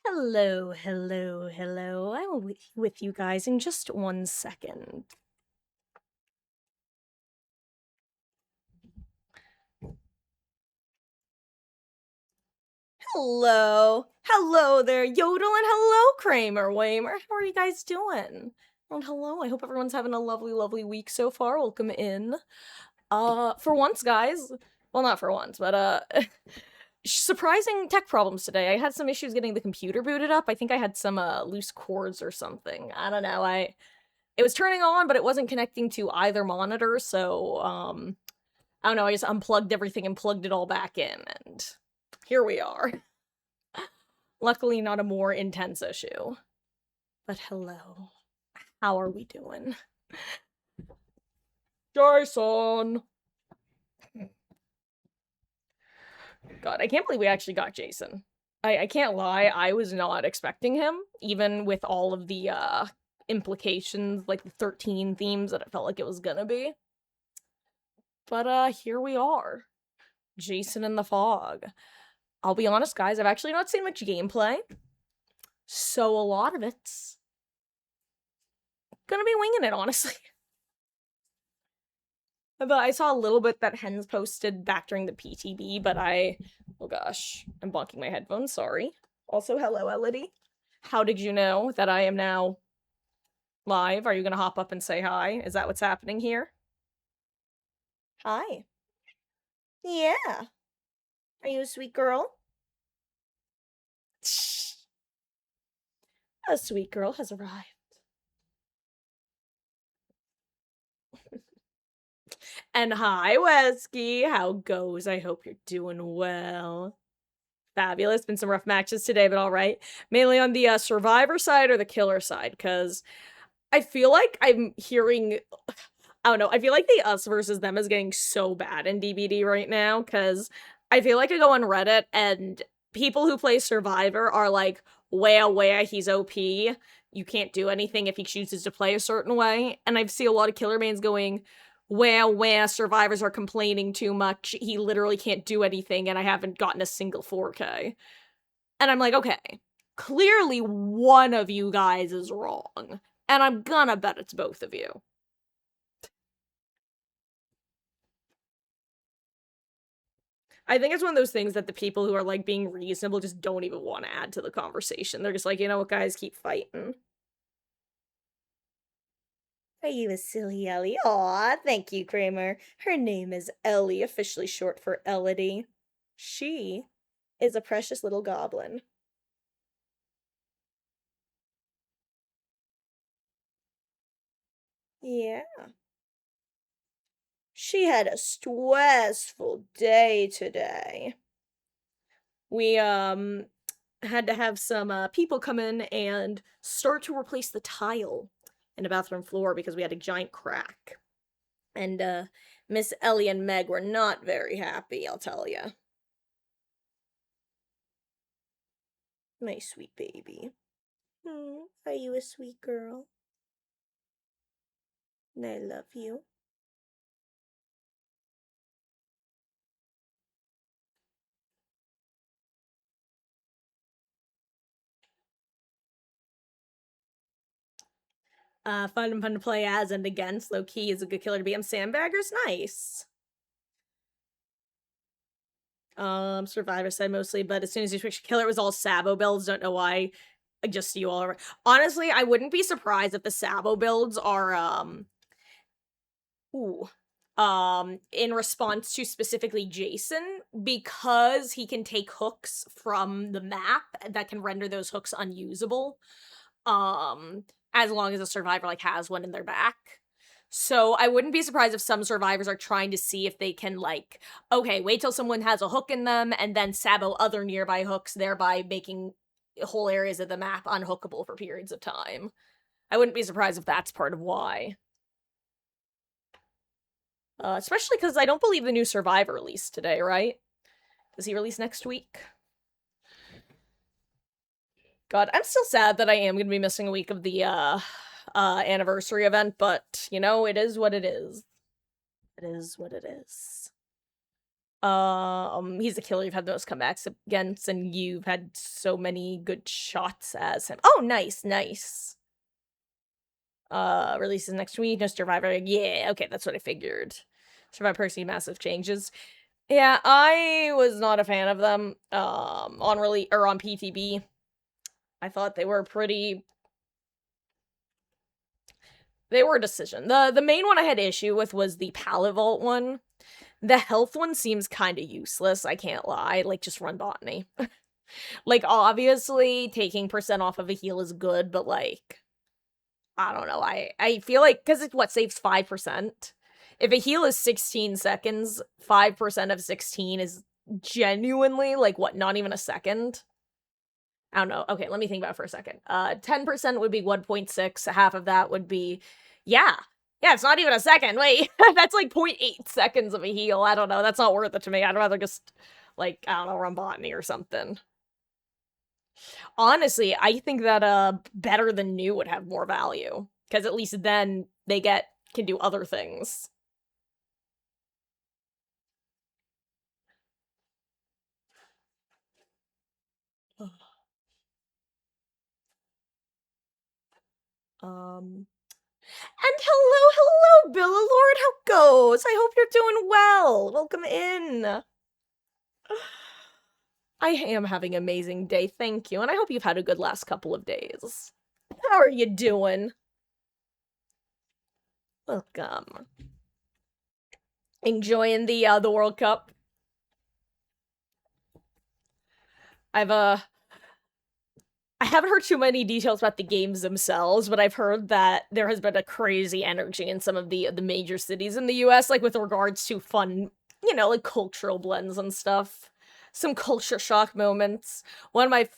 Hello, hello, hello. I will be with you guys in just 1 second. Hello. Hello there, Yodel, and hello, Kramer Wamer. How are you guys doing? And hello, I hope everyone's having a lovely, lovely week so far. Welcome in. For once, guys. Well, not for once, but, surprising tech problems today. I had some issues getting the computer booted up. I think I had some, loose cords or something. I don't know. It was turning on, but it wasn't connecting to either monitor, so, I don't know, I just unplugged everything and plugged it all back in, and here we are. Luckily, not a more intense issue. But hello. How are we doing? Jason! God, I can't believe we actually got Jason. I can't lie, I was not expecting him, even with all of the, implications, like the 13 themes that it felt like it was gonna be. But, here we are. Jason in the Fog. I'll be honest, guys, I've actually not seen much gameplay, so a lot of it's gonna be winging it, honestly. But I saw a little bit that Hens posted back during the PTB, but oh gosh, I'm bonking my headphones, sorry. Also, hello, Elodie. How did you know that I am now live? Are you gonna hop up and say hi? Is that what's happening here? Hi. Yeah. Are you a sweet girl? A sweet girl has arrived. And hi, Wesky. How goes? I hope you're doing well. Fabulous. Been some rough matches today, but all right. Mainly on the survivor side or the killer side, because I feel like I'm hearing. I don't know. I feel like the us versus them is getting so bad in DBD right now, because I feel like I go on Reddit and people who play Survivor are like, where he's OP. You can't do anything if he chooses to play a certain way. And I see a lot of killer mains going, where survivors are complaining too much. He literally can't do anything, and I haven't gotten a single 4K. And I'm like, okay, clearly one of you guys is wrong. And I'm gonna bet it's both of you. I think it's one of those things that the people who are like being reasonable just don't even want to add to the conversation. They're just like, you know what, guys, keep fighting. Are you a silly Ellie? Aw, thank you, Kramer. Her name is Ellie, officially short for Elodie. She is a precious little goblin. Yeah. She had a stressful day today. We, had to have some, people come in and start to replace the tile in the bathroom floor because we had a giant crack. And, Miss Ellie and Meg were not very happy, I'll tell ya. My sweet baby. Are you a sweet girl? I love you. Fun to play as and against. Low key is a good killer to be. Sandbaggers, nice. Survivor side mostly, but as soon as you switch to killer, it was all Sabo builds. Don't know why. I just see you all. Honestly, I wouldn't be surprised if the Sabo builds are ooh, in response to specifically Jason, because he can take hooks from the map that can render those hooks unusable. As long as a survivor like has one in their back. So I wouldn't be surprised if some survivors are trying to see if they can like, okay, wait till someone has a hook in them and then sabo other nearby hooks, thereby making whole areas of the map unhookable for periods of time. I wouldn't be surprised if that's part of why. Especially because I don't believe the new Survivor released today, right? Does he release next week? God, I'm still sad that I am going to be missing a week of the anniversary event, but you know, it is what it is. It is what it is. He's the killer you've had the most comebacks against, and you've had so many good shots as him. Oh, nice, nice. Releases next week. No Survivor. Yeah, okay, that's what I figured. Survivor Percy, massive changes. Yeah, I was not a fan of them. On release or on PTB. I thought they were pretty. They were a decision. The main one I had issue with was the Pallet Vault one. The health one seems kind of useless, I can't lie. Like, just run botany. Like, obviously, taking percent off of a heal is good, but, like, I don't know. I feel like, because it, what, saves 5%? If a heal is 16 seconds, 5% of 16 is genuinely, like, what, not even a second? I don't know. Okay, let me think about it for a second. 10% would be 1.6. Half of that would be, yeah. Yeah, it's not even a second. Wait, that's like 0.8 seconds of a heal. I don't know. That's not worth it to me. I'd rather just, like, I don't know, run botany or something. Honestly, I think that better than new would have more value. Because at least then they can do other things. And hello, Billa Lord, how goes? I hope you're doing well. Welcome in. I am having an amazing day, thank you, and I hope you've had a good last couple of days. How are you doing? Welcome. Enjoying the World Cup? I haven't heard too many details about the games themselves, but I've heard that there has been a crazy energy in some of the major cities in the US, like with regards to fun, like cultural blends and stuff. Some culture shock moments. One of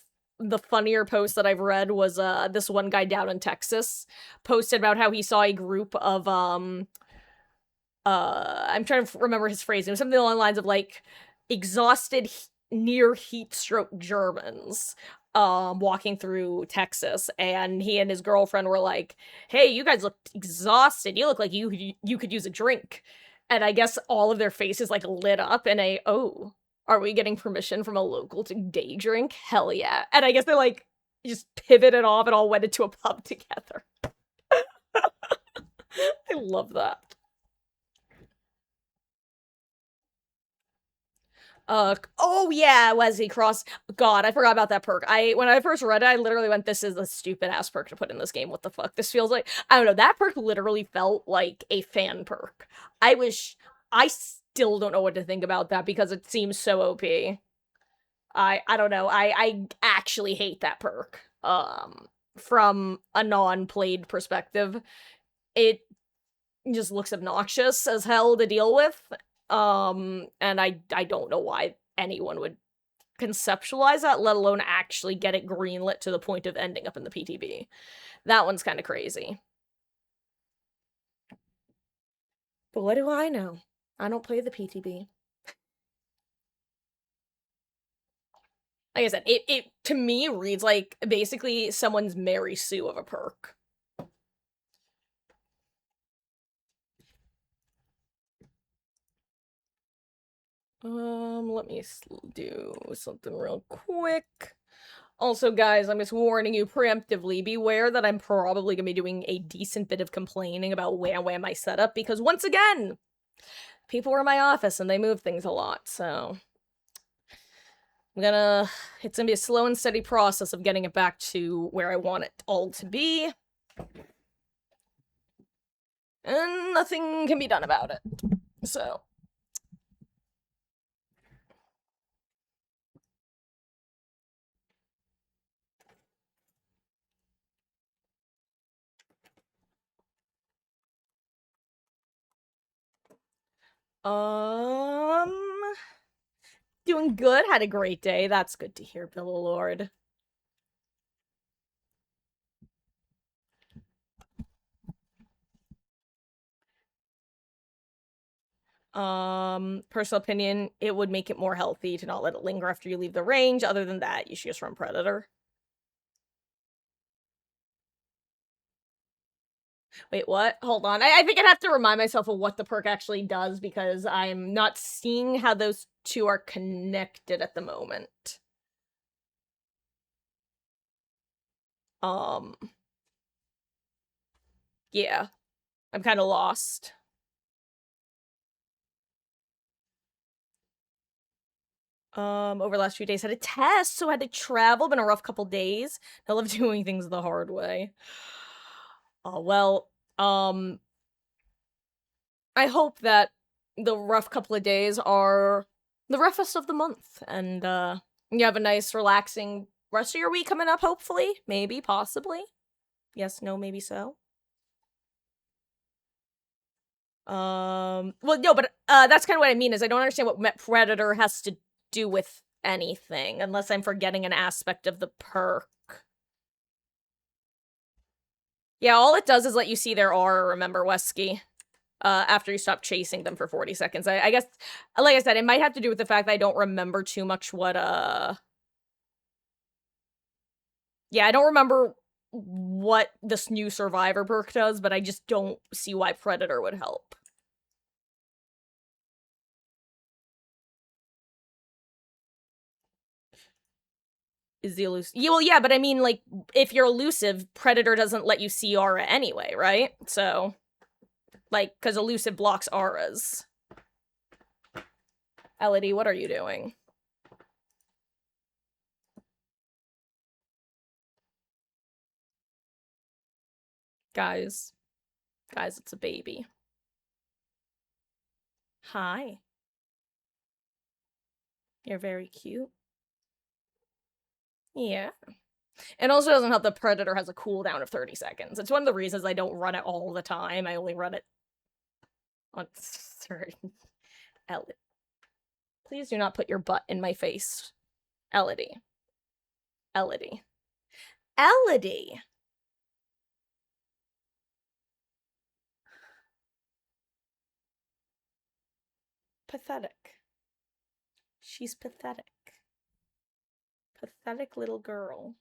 the funnier posts that I've read was this one guy down in Texas posted about how he saw a group of I'm trying to remember his phrasing. It was something along the lines of like exhausted near heat stroke Germans walking through Texas, and he and his girlfriend were like, "Hey, you guys look exhausted. You look like you could use a drink." And I guess all of their faces like lit up in a, "Oh, are we getting permission from a local to day drink? Hell yeah." And I guess they like just pivoted off and all went into a pub together. I love that. Oh yeah, Wesley Cross. God, I forgot about that perk. When I first read it, I literally went, "This is a stupid ass perk to put in this game. What the fuck? This feels like, I don't know, that perk literally felt like a fan perk. I still don't know what to think about that because it seems so OP. I don't know. I actually hate that perk. From a non-played perspective, it just looks obnoxious as hell to deal with. And I don't know why anyone would conceptualize that, let alone actually get it greenlit to the point of ending up in the PTB. That one's kind of crazy. But what do I know? I don't play the PTB. Like I said, it to me reads like basically someone's Mary Sue of a perk. Let me do something real quick. Also, guys, I'm just warning you preemptively, beware that I'm probably gonna be doing a decent bit of complaining about Wham my setup, because once again, people were in my office and they move things a lot, so it's gonna be a slow and steady process of getting it back to where I want it all to be. And nothing can be done about it. So. Doing good, had a great day. That's good to hear, Bill Lord. Personal opinion, it would make it more healthy to not let it linger after you leave the range. Other than that, you should just run Predator. Wait, what? Hold on. I think I'd have to remind myself of what the perk actually does, because I'm not seeing how those two are connected at the moment. Yeah. I'm kind of lost. Over the last few days, had a test, so had to travel. Been a rough couple days. I love doing things the hard way. Oh, well, I hope that the rough couple of days are the roughest of the month, and, you have a nice, relaxing rest of your week coming up, hopefully. Maybe, possibly. Yes, no, maybe so. Well, no, but, that's kind of what I mean, is I don't understand what Predator has to do with anything, unless I'm forgetting an aspect of the perk. Yeah, all it does is let you see their aura, remember, Wesky? After you stop chasing them for 40 seconds. I guess, like I said, it might have to do with the fact that I don't remember too much what, yeah, I don't remember what this new Survivor perk does, but I just don't see why Predator would help. Is the elusive? Yeah, well, yeah, but I mean, like, if you're elusive, Predator doesn't let you see aura anyway, right? So, like, because elusive blocks auras. Elodie, what are you doing? Guys. Guys, it's a baby. Hi. You're very cute. Yeah. It also doesn't help that Predator has a cooldown of 30 seconds. It's one of the reasons I don't run it all the time. I only run it on certain... Elodie. Please do not put your butt in my face. Elodie. Elodie. Elodie! Pathetic. She's pathetic. Pathetic little girl.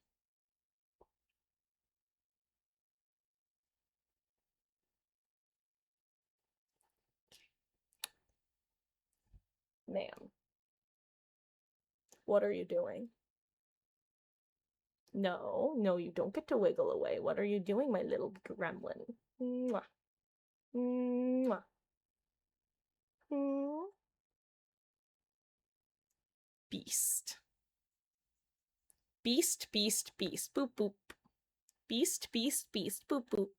Ma'am. What are you doing? No, no, you don't get to wiggle away. What are you doing, my little gremlin? Mwah. Mwah. Mwah. Beast. Beast, beast, beast. Boop, boop. Beast, beast, beast. Boop, boop.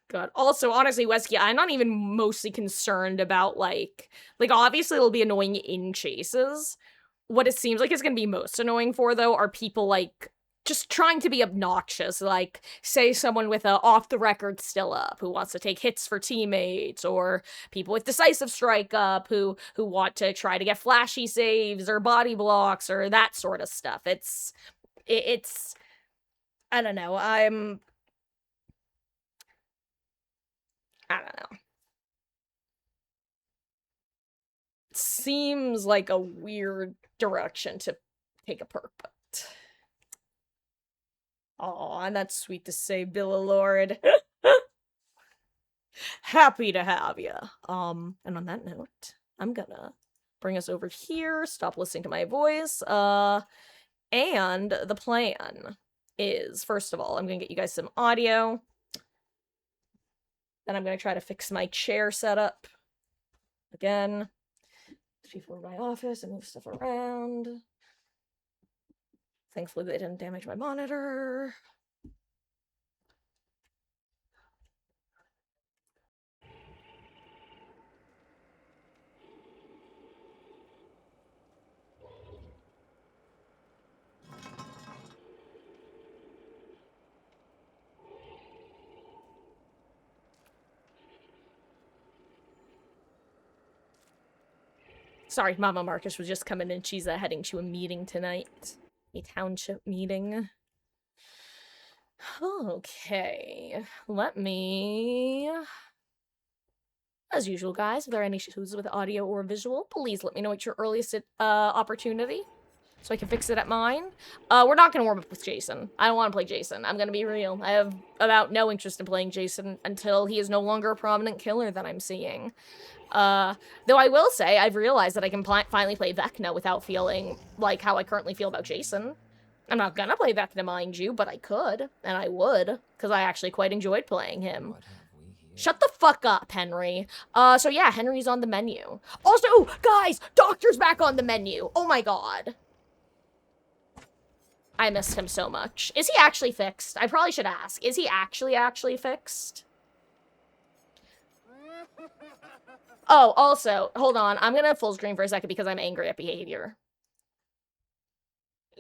God. Also, honestly, Wesky, I'm not even mostly concerned about, like, obviously it'll be annoying in chases. What it seems like it's gonna be most annoying for, though, are people, like, just trying to be obnoxious. Like, say someone with a off-the-record still up who wants to take hits for teammates, or people with decisive strike up who want to try to get flashy saves or body blocks or that sort of stuff. It's I don't know. I don't know. Seems like a weird direction to take a perk, but... Aw, and that's sweet to say, Billa Lord. Happy to have ya. And on that note, I'm gonna bring us over here, stop listening to my voice, and the plan is, first of all, I'm gonna get you guys some audio. Then I'm gonna try to fix my chair setup. Again. People in my office and move stuff around. Thankfully, they didn't damage my monitor. Sorry, Mama Marcus was just coming in. She's heading to a meeting tonight. A township meeting. Okay, let me... As usual, guys, if there are any issues with audio or visual, please let me know at your earliest opportunity. So I can fix it at mine. We're not gonna warm up with Jason. I don't want to play Jason. I'm gonna be real. I have about no interest in playing Jason until he is no longer a prominent killer that I'm seeing. Though I will say, I've realized that I can finally play Vecna without feeling like how I currently feel about Jason. I'm not gonna play Vecna, mind you, but I could, and I would, because I actually quite enjoyed playing him. Shut the fuck up, Henry. So yeah, Henry's on the menu. Also, guys, Doctor's back on the menu. Oh my god. I missed him so much. Is he actually fixed? I probably should ask. Is he actually fixed? Oh, also, hold on. I'm gonna full screen for a second because I'm angry at behavior.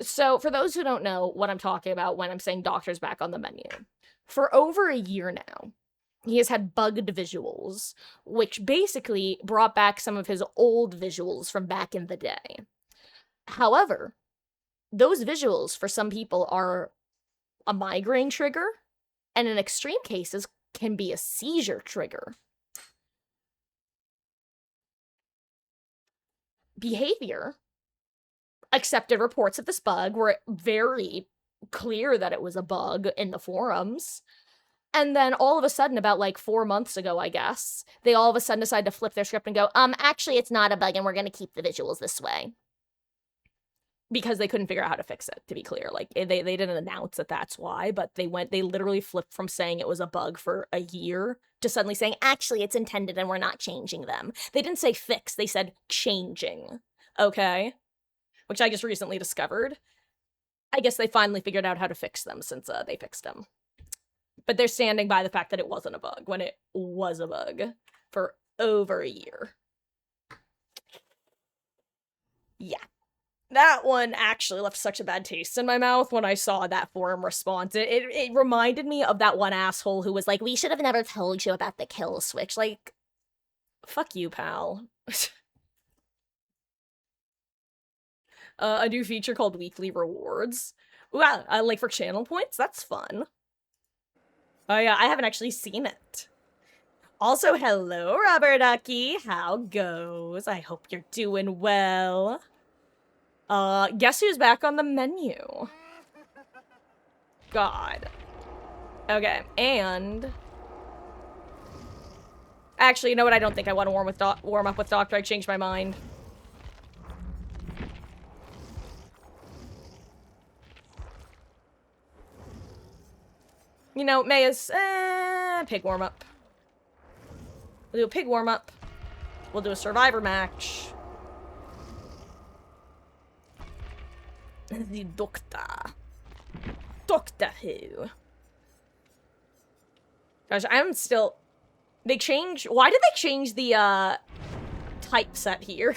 So, for those who don't know what I'm talking about when I'm saying Doctor's back on the menu, for over a year now, he has had bugged visuals, which basically brought back some of his old visuals from back in the day. However, those visuals for some people are a migraine trigger, and in extreme cases can be a seizure trigger. Behavior accepted reports of this bug, were very clear that it was a bug in the forums. And then all of a sudden, about like 4 months ago, I guess, they all of a sudden decided to flip their script and go, actually it's not a bug and we're gonna keep the visuals this way. Because they couldn't figure out how to fix it, to be clear. Like, they didn't announce that that's why, but they literally flipped from saying it was a bug for a year to suddenly saying, actually, it's intended and we're not changing them. They didn't say fix, they said changing. Okay? Which I just recently discovered. I guess they finally figured out how to fix them since they fixed them. But they're standing by the fact that it wasn't a bug, when it was a bug for over a year. Yeah. That one actually left such a bad taste in my mouth when I saw that forum response. It reminded me of that one asshole who was like, we should have never told you about the kill switch. Like, fuck you, pal. A new feature called Weekly Rewards. Wow, like for channel points? That's fun. Oh yeah, I haven't actually seen it. Also, hello, Rubber Ducky. How goes? I hope you're doing well. Guess who's back on the menu? God. Okay, and... Actually, you know what? I don't think I want to warm up with Doctor. I changed my mind. You know, Maya's, pig warm-up. We'll do a pig warm-up. We'll do a survivor match. The Doctor. Doctor Who. Gosh, I'm still... They changed... Why did they change the, typeset here?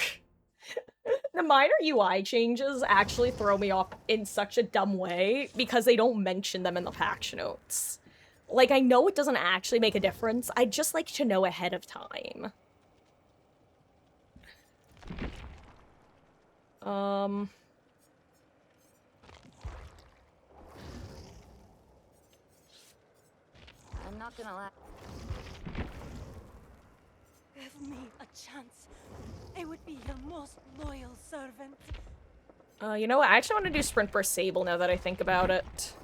The minor UI changes actually throw me off in such a dumb way because they don't mention them in the patch notes. Like, I know it doesn't actually make a difference. I'd just like to know ahead of time. I'm not gonna lie. Give me a chance. I would be your most loyal servant. You know what? I actually want to do Sprint Burst Sable now that I think about it.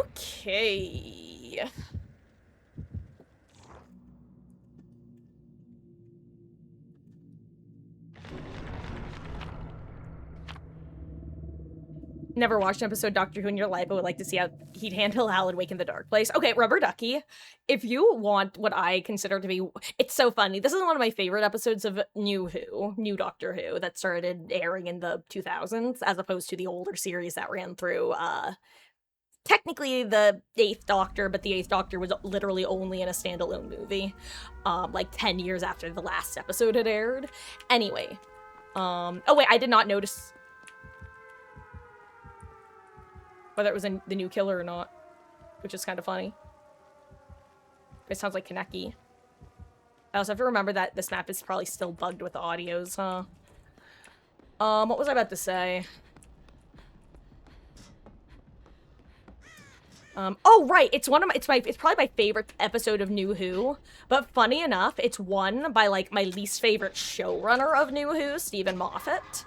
Okay. Never watched an episode of Doctor Who in your life, but would like to see how he'd handle Alan Wake in the Dark Place. Okay, Rubber Ducky, if you want what I consider to be... It's so funny. This is one of my favorite episodes of New Doctor Who, that started airing in the 2000s, as opposed to the older series that ran through, technically the 8th Doctor, but the 8th Doctor was literally only in a standalone movie, like 10 years after the last episode had aired. Anyway, oh wait, I did not notice whether it was the new killer or not, which is kind of funny. It sounds like Kaneki. I also have to remember that this map is probably still bugged with the audios, huh? What was I about to say? Oh right, it's it's probably my favorite episode of New Who. But funny enough, it's won by like my least favorite showrunner of New Who, Stephen Moffat.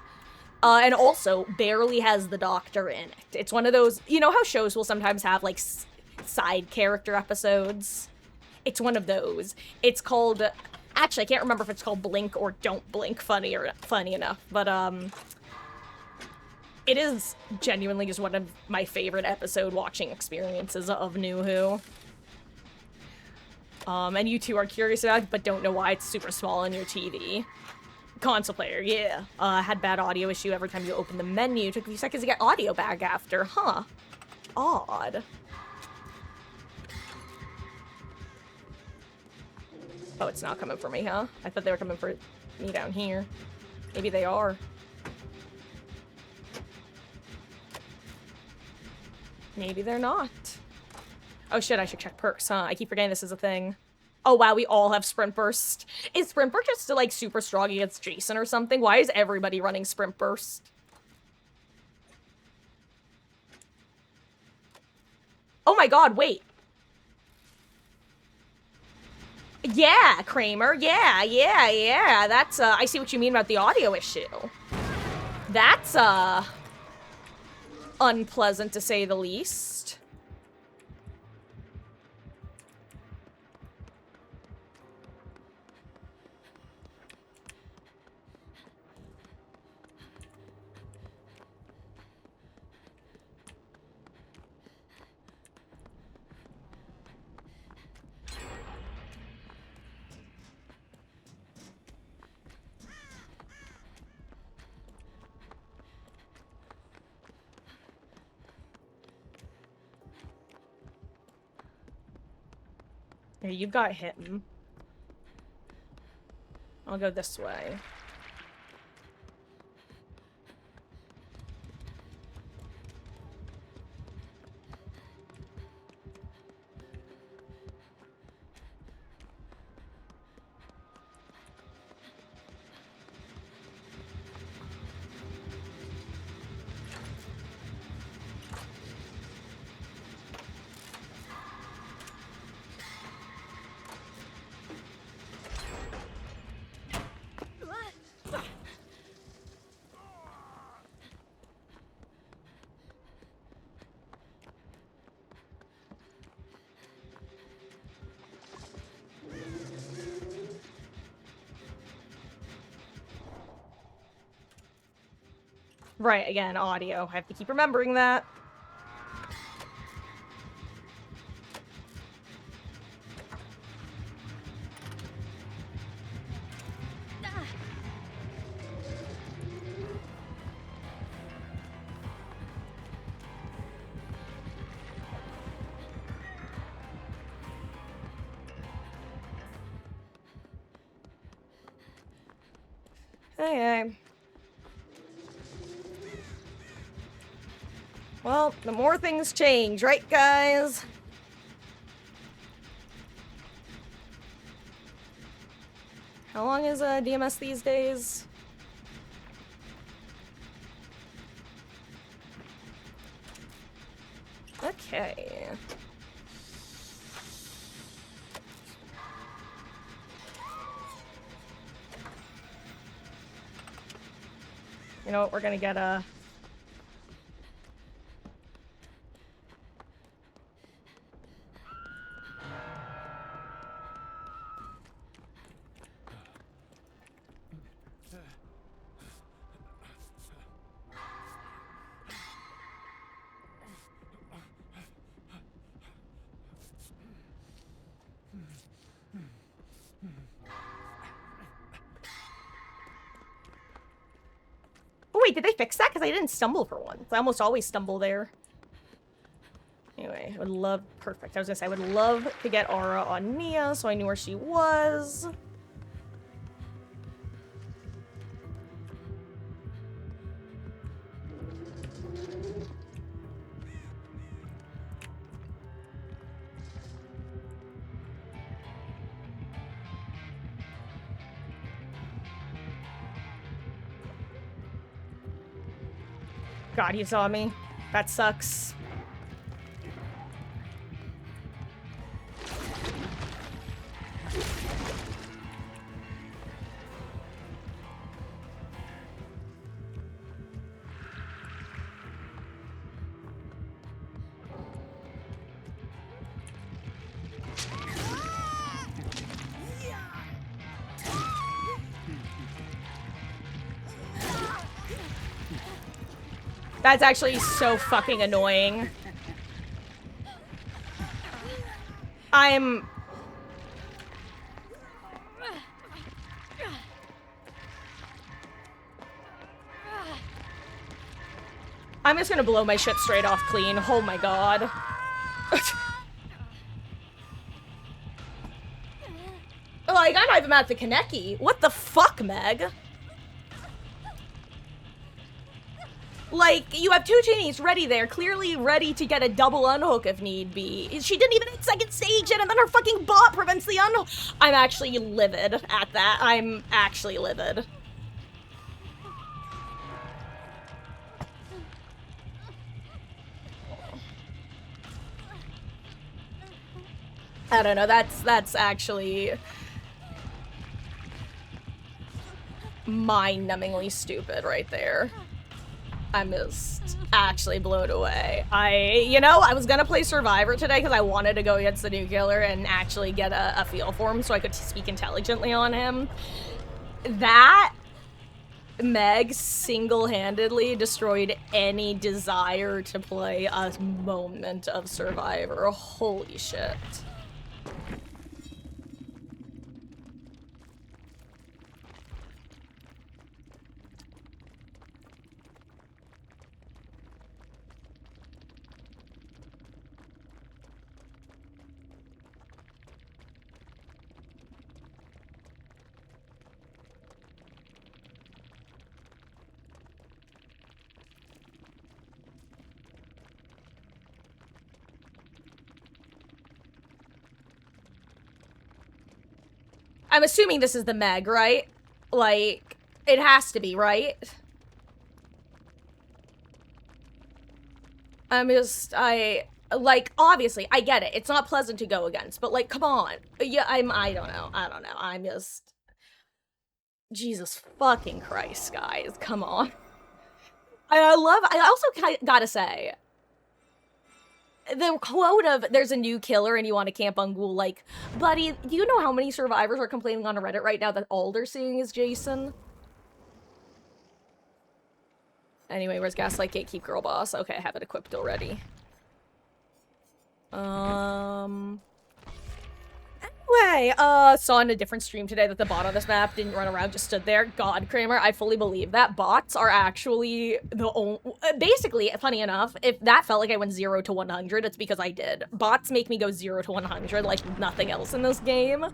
And also barely has the Doctor in it. It's one of those, you know how shows will sometimes have like side character episodes. It's one of those. It's called. Actually, I can't remember if it's called Blink or Don't Blink. Funny enough, but it is genuinely just one of my favorite episode watching experiences of New Who. And you two are curious about it, but don't know why it's super small on your TV. Console player, yeah. Had bad audio issue every time you open the menu. Took a few seconds to get audio back after. Huh. Odd. Oh, it's not coming for me, huh? I thought they were coming for me down here. Maybe they are. Maybe they're not. Oh shit, I should check perks, huh? I keep forgetting this is a thing. Oh wow, we all have Sprint Burst. Is Sprint Burst just like super strong against Jason or something? Why is everybody running Sprint Burst? Oh my god, wait. Yeah, Kramer. Yeah. That's, I see what you mean about the audio issue. That's, unpleasant to say the least. Here, you've got him. I'll go this way. Right, again, audio. I have to keep remembering that. Okay. Well, the more things change, right, guys? How long is DMS these days? Okay. You know what, we're gonna get a... Oh wait, did they fix that? Because I didn't stumble for once. I almost always stumble there. Anyway, I would love... Perfect. I was gonna say, I would love to get Aura on Nia, so I knew where she was. God, he saw me. That sucks. That's actually so fucking annoying. I'm just gonna blow my shit straight off clean. Oh my god. Like, I'm not even at the Kaneki. What the fuck, Meg? Like, you have two genies ready there, clearly ready to get a double unhook if need be. She didn't even hit second stage yet, and then her fucking bot prevents the unhook. I'm actually livid at that. I'm actually livid. I don't know, that's actually mind-numbingly stupid right there. I'm just actually blown away. I was gonna play Survivor today because I wanted to go against the new killer and actually get a feel for him so I could speak intelligently on him. That Meg single-handedly destroyed any desire to play a moment of Survivor. Holy shit. I'm assuming this is the Meg, right? Like, it has to be, right? Like, obviously, I get it. It's not pleasant to go against, but, like, come on. Yeah, I don't know. I'm just... Jesus fucking Christ, guys. Come on. I also gotta say, the quote of "there's a new killer and you want to camp on Ghoul," like, buddy, do you know how many survivors are complaining on Reddit right now that all they're seeing is Jason? Anyway, where's Gaslight Gatekeep Girl Boss? Okay, I have it equipped already. Anyway, saw in a different stream today that the bot on this map didn't run around, just stood there. God, Kramer, I fully believe that. Bots are actually the only... Basically, funny enough, if that felt like I went 0 to 100, it's because I did. Bots make me go 0 to 100 like nothing else in this game.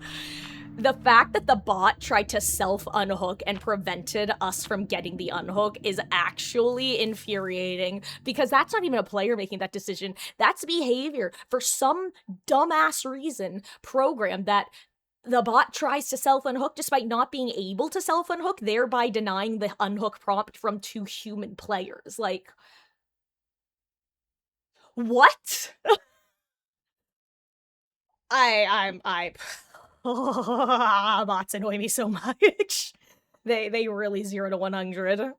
The fact that the bot tried to self-unhook and prevented us from getting the unhook is actually infuriating, because that's not even a player making that decision. That's behavior for some dumbass reason programmed that the bot tries to self-unhook despite not being able to self-unhook, thereby denying the unhook prompt from two human players. Like, what? Bots annoy me so much. They really 0 to 100.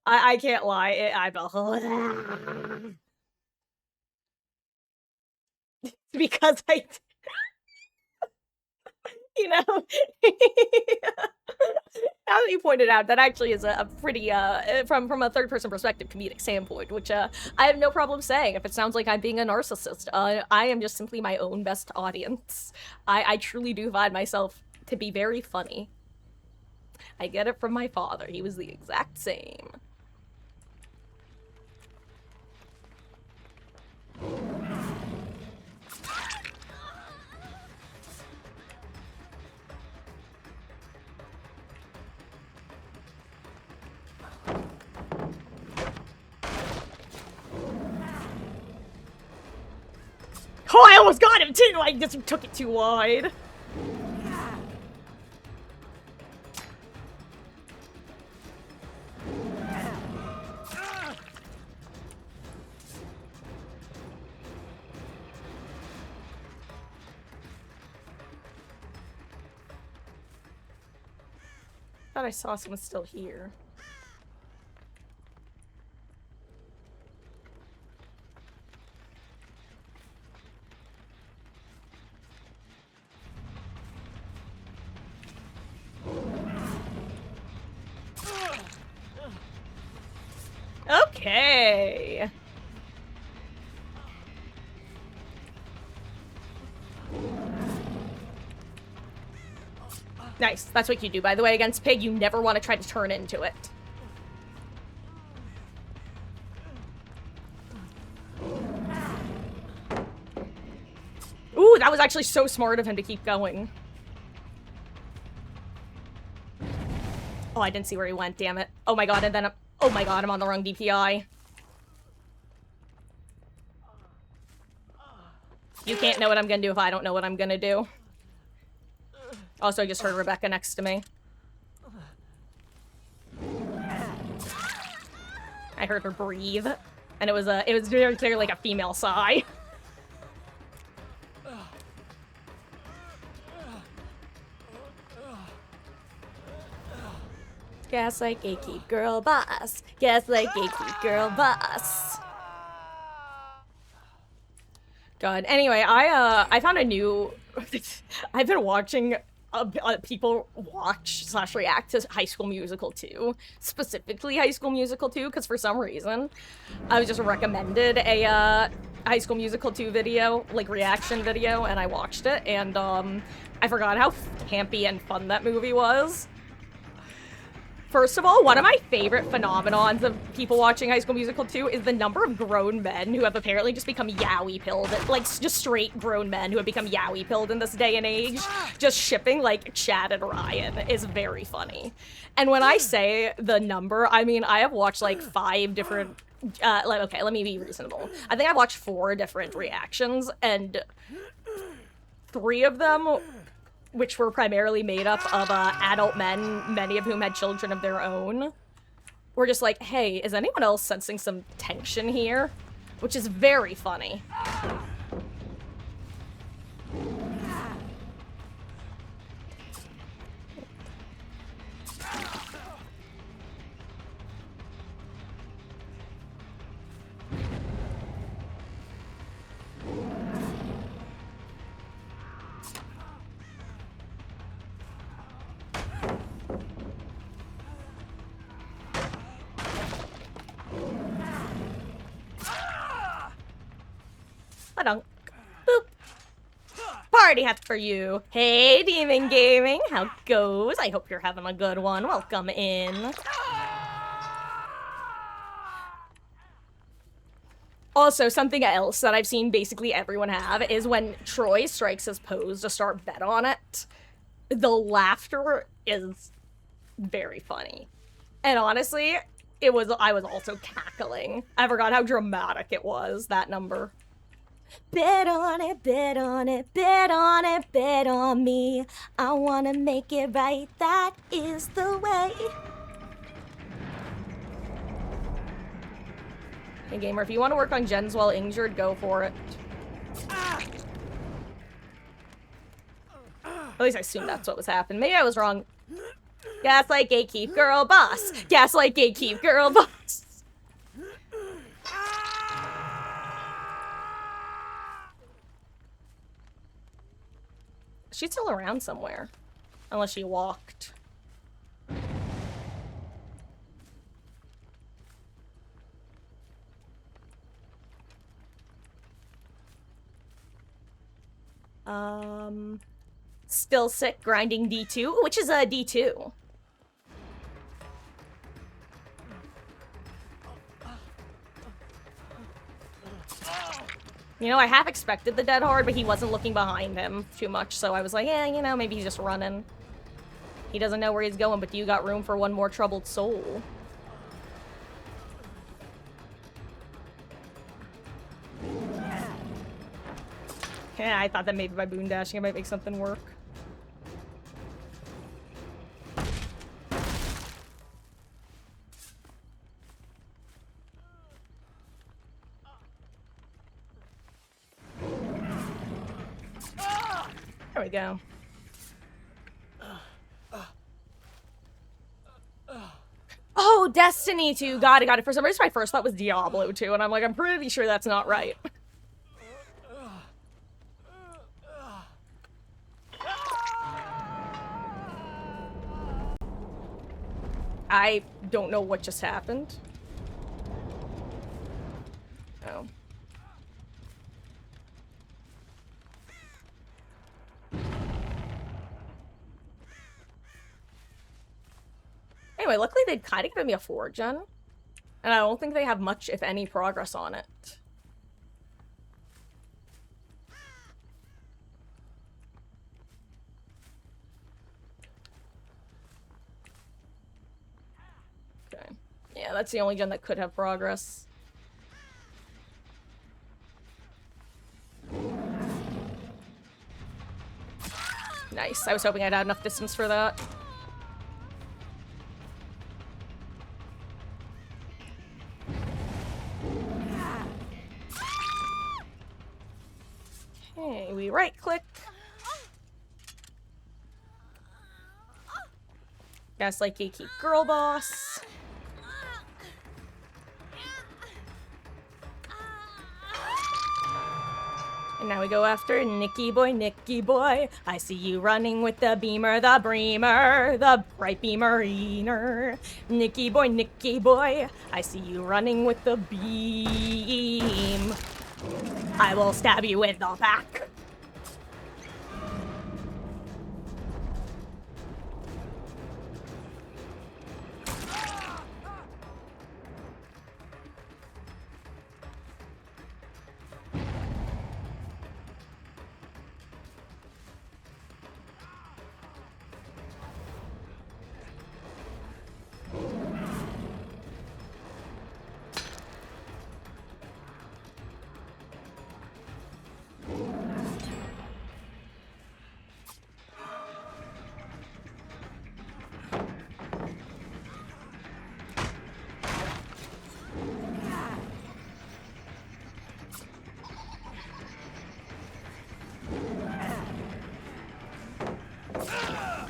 I can't lie. Because I, you know, now that you pointed out, that actually is a pretty, from a third-person perspective, comedic standpoint, which, I have no problem saying. If it sounds like I'm being a narcissist, I am just simply my own best audience. I truly do find myself to be very funny. I get it from my father. He was the exact same. Oh, I almost got him too! I just took it too wide. Thought I saw someone still here. Okay. Nice. That's what you do, by the way. Against Pig, you never want to try to turn into it. Ooh, that was actually so smart of him to keep going. Oh, I didn't see where he went, damn it. Oh my god, and then oh my god, I'm on the wrong DPI. You can't know what I'm gonna do if I don't know what I'm gonna do. Also, I just heard Rebecca next to me. I heard her breathe, and it was very clear like a female sigh. Gaslight gatekeep girl boss. Gaslight gatekeep girl boss. God. Anyway, I found a new. I've been watching people watch / react to High School Musical 2, specifically High School Musical 2, because for some reason I was just recommended a High School Musical 2 video, like reaction video, and I watched it, and I forgot how campy and fun that movie was. First of all, one of my favorite phenomenons of people watching High School Musical 2 is the number of grown men who have apparently just become yaoi-pilled, like, just straight grown men who have become yaoi-pilled in this day and age. Just shipping, like, Chad and Ryan is very funny. And when I say the number, I mean, I have watched, like, 5 different, okay, let me be reasonable. I think I've watched 4 different reactions, and 3 of them, which were primarily made up of adult men, many of whom had children of their own, were just like, hey, is anyone else sensing some tension here? Which is very funny. Ba-dunk. Boop. Party hat for you. Hey, Demon Gaming. How goes? I hope you're having a good one. Welcome in. Also, something else that I've seen basically everyone have is when Troy strikes his pose to start bet on it, the laughter is very funny. And honestly, I was also cackling. I forgot how dramatic it was, that number. Bet on it, bet on it, bet on it, bet on me. I wanna make it right, that is the way. Hey, gamer, if you want to work on gens while injured, go for it. At least I assumed that's what was happening. Maybe I was wrong. Gaslight gatekeep girl boss. Gaslight gatekeep girl boss. She's still around somewhere. Unless she walked. Still sick, grinding D2, which is a D2. You know, I half expected the dead hard, but he wasn't looking behind him too much, so I was like, yeah, you know, maybe he's just running. He doesn't know where he's going, but you got room for one more troubled soul. Yeah, I thought that maybe by boon dashing it might make something work. There we go. Oh, Destiny 2. Got it. For some reason, my first thought was Diablo 2, and I'm like, I'm pretty sure that's not right. I don't know what just happened. Oh. Anyway, luckily they'd kind of given me a 4th-gen. And I don't think they have much, if any, progress on it. Okay. Yeah, that's the only gen that could have progress. Nice. I was hoping I'd had enough distance for that. Okay, we right-click. Gaslight Gatekeep Girl Boss. And now we go after Nicky Boy. I see you running with the beamer, the breamer, the bright beameriner. Nicky Boy, I see you running with the beam. I will stab you in the back.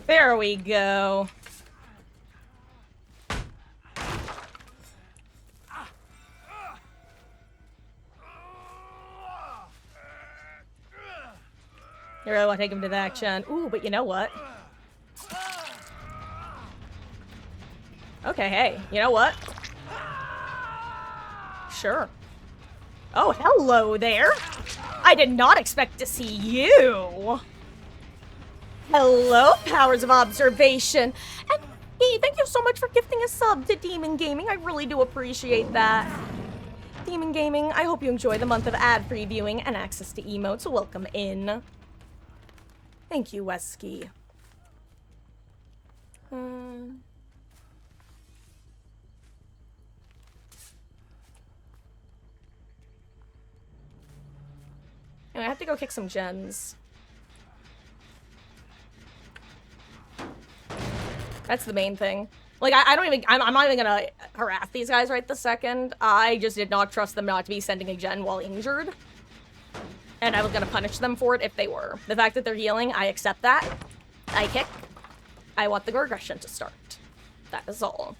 There we go. You really want to take him to the action. Ooh, but you know what? Okay, hey, you know what? Sure. Oh, hello there. I did not expect to see you. Hello, powers of observation. And hey, thank you so much for gifting a sub to Demon Gaming. I really do appreciate that. Demon Gaming, I hope you enjoy the month of ad-free viewing and access to emotes. Welcome in. Thank you, Wesky. Anyway, I have to go kick some gens. That's the main thing. Like, I'm not even gonna harass these guys right this second. I just did not trust them not to be sending a gen while injured. And I was gonna punish them for it if they were. The fact that they're healing, I accept that. I kick. I want the regression to start. That is all.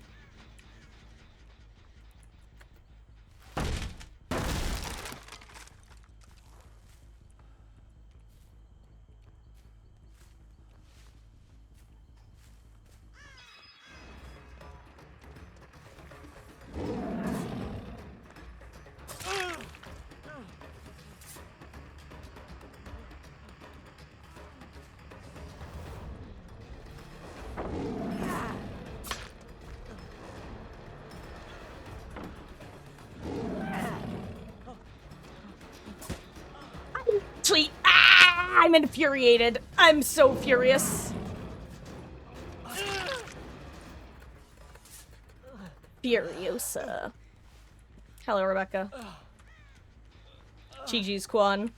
I'm infuriated. I'm so furious. Furiosa. Hello, Rebecca. GG's Quan.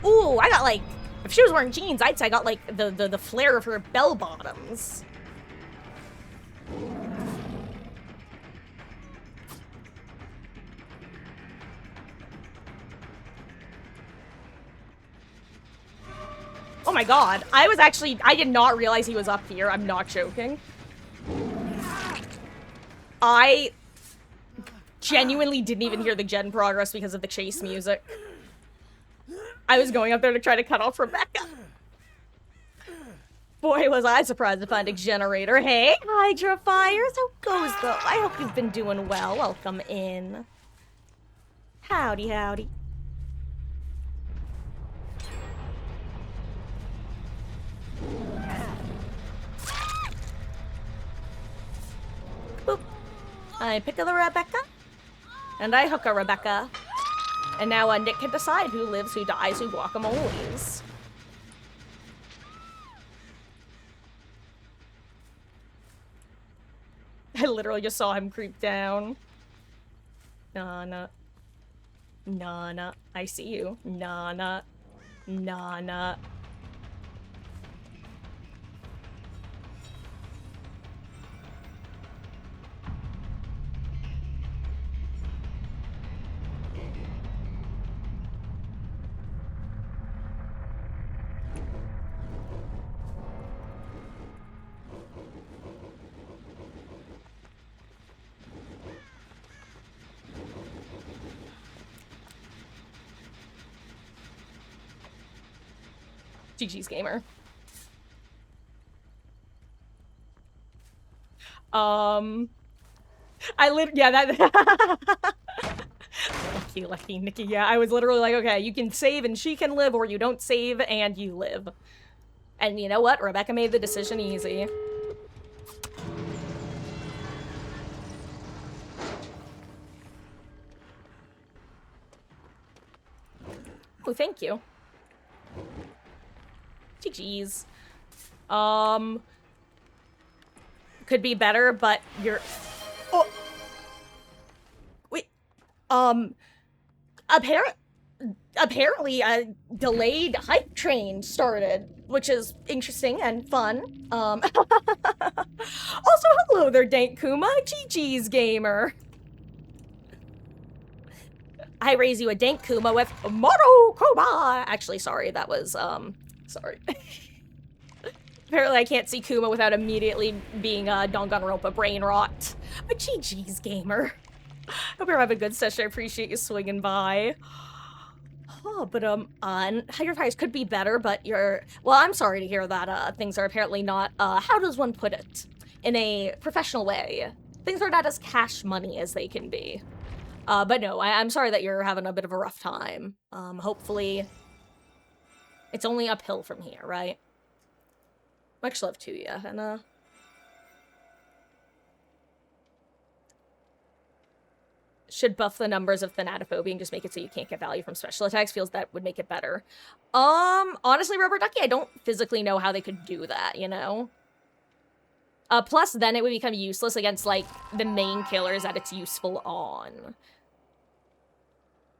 Ooh, I got like, if she was wearing jeans, I'd say I got like the flare of her bell bottoms. Oh my god, I did not realize he was up here. I'm not joking. genuinely didn't even hear the gen progress because of the chase music. I was going up there to try to cut off Rebecca. Boy, was I surprised to find a generator. Hey, Hydra Fires, how goes though? I hope you've been doing well. Welcome in. Howdy, howdy. Boop. I pick a Rebecca, and I hook a Rebecca. And now Nick can decide who lives, who dies, who guacamoles. I literally just saw him creep down. Nana. Nana. I see you. Nana. Nana. GG's gamer. Yeah, that lucky Nikki. Yeah, I was literally like, okay, you can save and she can live, or you don't save and you live. And you know what? Rebecca made the decision easy. Oh, thank you. GG's. Could be better, but you're... Oh! Wait. Apparently a delayed hype train started, which is interesting and fun. Also, hello there, Dank Kuma. GG's gamer. I raise you a Dank Kuma with Moro Kuma. Actually, sorry, that was, sorry. Apparently I can't see Kuma without immediately being Danganronpa brain rot. But GG's gamer. Hope you're having a good session. I appreciate you swinging by. Oh, but Hydra Fires could be better, but well, I'm sorry to hear that things are apparently not, how does one put it? In a professional way. Things are not as cash money as they can be. But no, I'm sorry that you're having a bit of a rough time. Hopefully it's only uphill from here, right? Much love to you, and should buff the numbers of Thanatophobia and just make it so you can't get value from special attacks. Feels that would make it better. Honestly, Rubber Ducky, I don't physically know how they could do that, you know? Plus, then it would become useless against, like, the main killers that it's useful on.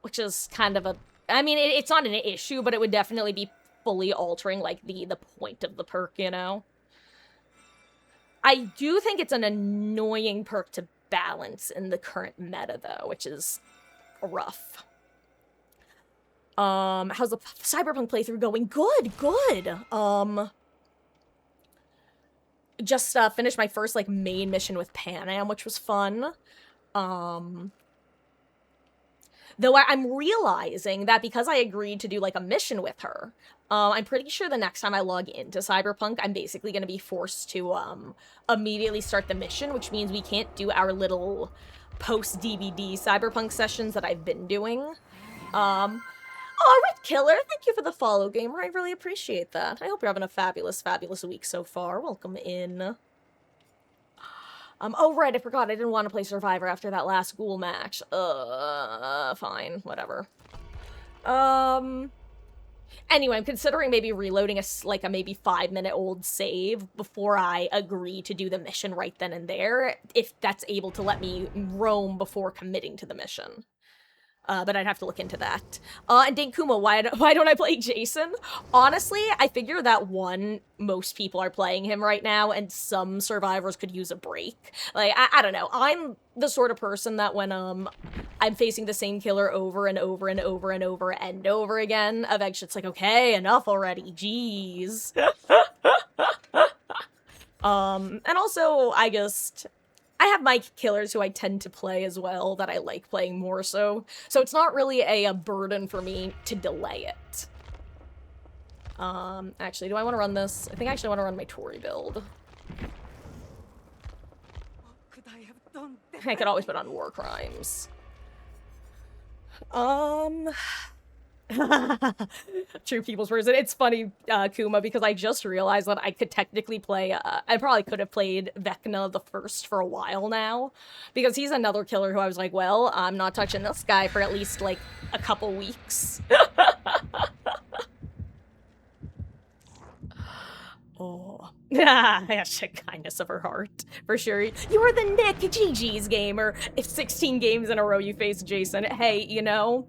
Which is kind of a... I mean, it's not an issue, but it would definitely be fully altering, like, the point of the perk, you know? I do think it's an annoying perk to balance in the current meta, though, which is rough. How's the Cyberpunk playthrough going? Good, good! Just, finished my first, like, main mission with Panam, which was fun. Though I'm realizing that because I agreed to do, like, a mission with her, I'm pretty sure the next time I log into Cyberpunk, I'm basically going to be forced to, immediately start the mission, which means we can't do our little post-DVD Cyberpunk sessions that I've been doing. Oh, Red Killer, thank you for the follow, gamer. I really appreciate that. I hope you're having a fabulous, fabulous week so far. Welcome in. Oh, right, I forgot. I didn't want to play Survivor after that last ghoul match. Fine. Whatever. Anyway, I'm considering maybe reloading a maybe 5-minute-old save before I agree to do the mission right then and there, if that's able to let me roam before committing to the mission. But I'd have to look into that. And Dankuma, why don't I play Jason? Honestly, I figure that one, most people are playing him right now, and some survivors could use a break. Like, I don't know. I'm the sort of person that when, I'm facing the same killer over and over and over and over and over again, eventually it's like, okay, enough already, jeez. And also, I just... I have my killers who I tend to play as well that I like playing more so. So it's not really a burden for me to delay it. Actually, do I want to run this? I think I actually want to run my Tory build. What could I have done I could always put on war crimes. True people's version. It's funny, Kuma, because I just realized that I could technically play, I probably could have played Vecna the First for a while now, because he's another killer who I was like, well, I'm not touching this guy for at least, like, a couple weeks. Oh. Hashtag kindness of her heart. For sure. You are the Nick GG's gamer. If 16 games in a row you face Jason, hey, you know,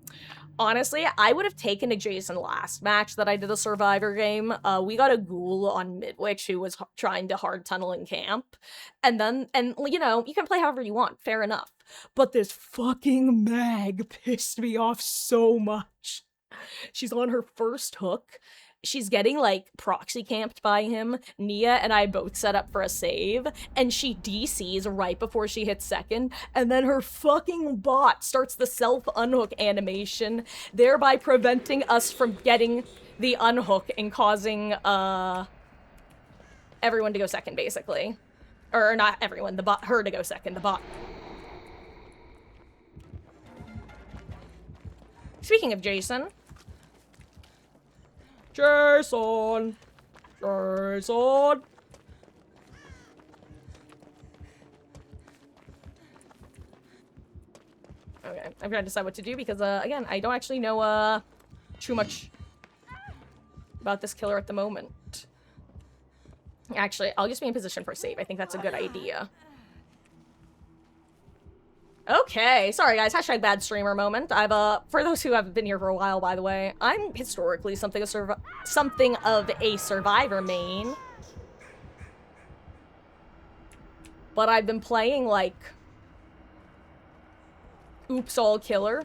honestly, I would have taken a Jason last match that I did a Survivor game. We got a ghoul on Midwich who was trying to hard tunnel in camp. And you know, you can play however you want, fair enough. But this fucking Mag pissed me off so much. She's on her first hook. She's getting, like, proxy camped by him. Nia and I both set up for a save, and she DCs right before she hits second, and then her fucking bot starts the self-unhook animation, thereby preventing us from getting the unhook and causing, everyone to go second, basically. Or not everyone, the bot, her to go second, the bot. Speaking of Jason... Jason! Jason! Okay, I'm trying to decide what to do because, again, I don't actually know, too much about this killer at the moment. Actually, I'll just be in position for a save. I think that's a good idea. Okay, sorry guys, hashtag bad streamer moment. For those who haven't been here for a while, by the way, I'm historically something of a Survivor main. But I've been playing, like, Oops All Killer.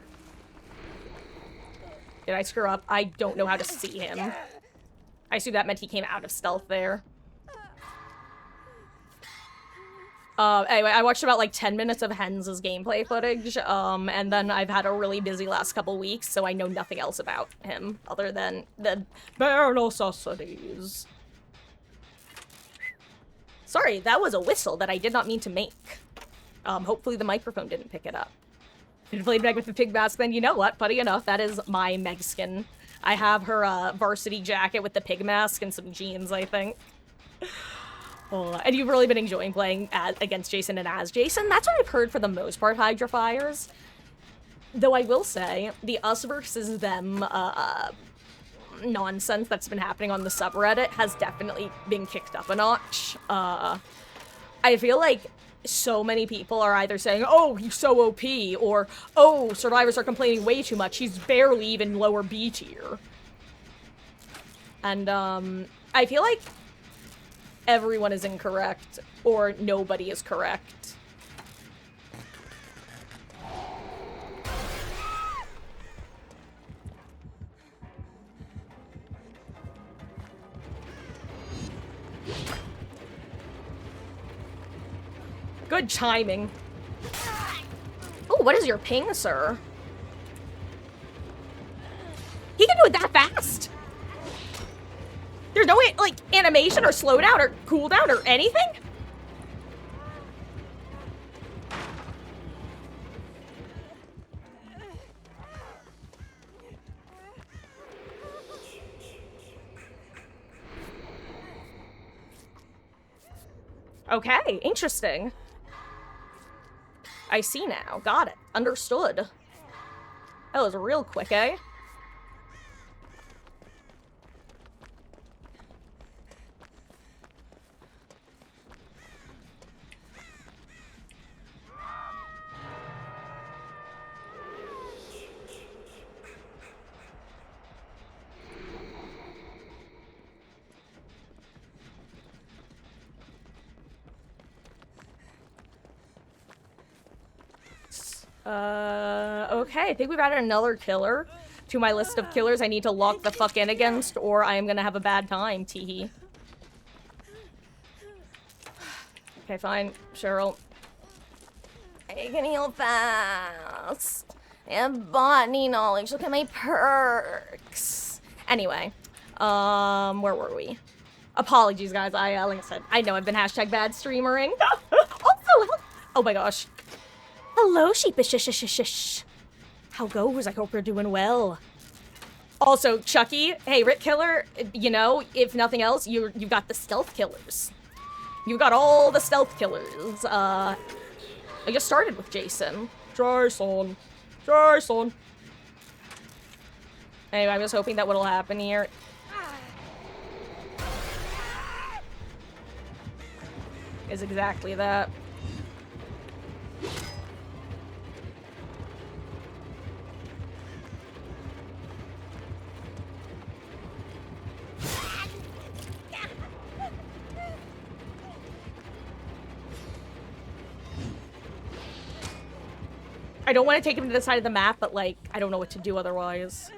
Did I screw up? I don't know how to see him. I assume that meant he came out of stealth there. Anyway, I watched about, like, 10 minutes of Hens' gameplay footage, and then I've had a really busy last couple weeks, so I know nothing else about him, other than the bare necessities. Sorry, that was a whistle that I did not mean to make. Hopefully the microphone didn't pick it up. If you played Meg with the pig mask, then you know what, funny enough, that is my Meg skin. I have her, varsity jacket with the pig mask and some jeans, I think. Oh, and you've really been enjoying playing against Jason and as Jason? That's what I've heard for the most part, Hydra Fires. Though I will say, the us versus them nonsense that's been happening on the subreddit has definitely been kicked up a notch. I feel like so many people are either saying, oh, he's so OP, or, oh, survivors are complaining way too much, he's barely even lower B tier. And, I feel like everyone is incorrect, or nobody is correct. Good timing. Oh, what is your ping, sir? He can do it that fast? There's no, like, animation or slowdown or cooldown or anything? Okay, interesting. I see now. Got it. Understood. That was real quick, eh? Okay, I think we've added another killer to my list of killers I need to lock the fuck in against, or I am gonna have a bad time, teehee. Okay, fine. Cheryl. I can heal fast. I have botany knowledge. Look at my perks. Anyway, where were we? Apologies, guys. Like I said, I know I've been hashtag bad streamering. Also, oh my gosh. Hello, sheepish. How goes? I hope you're doing well. Also, Chucky, hey, Rick Killer, you know, if nothing else, you've got the stealth killers. You got all the stealth killers. I just started with Jason. Jason. Anyway, I was hoping that what'll happen here. Is exactly that. I don't want to take him to the side of the map, but, like, I don't know what to do otherwise.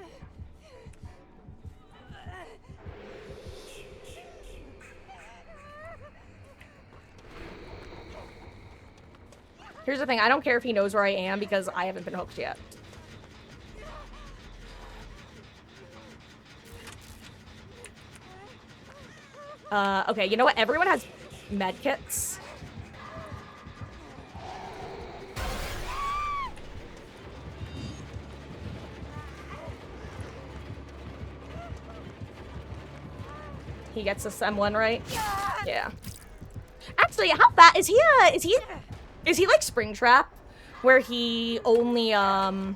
Here's the thing, I don't care if he knows where I am because I haven't been hooked yet. Okay, you know what? Everyone has medkits. He gets a M1, right? Yeah. Actually, how bad is he? Is he like Springtrap, where he only has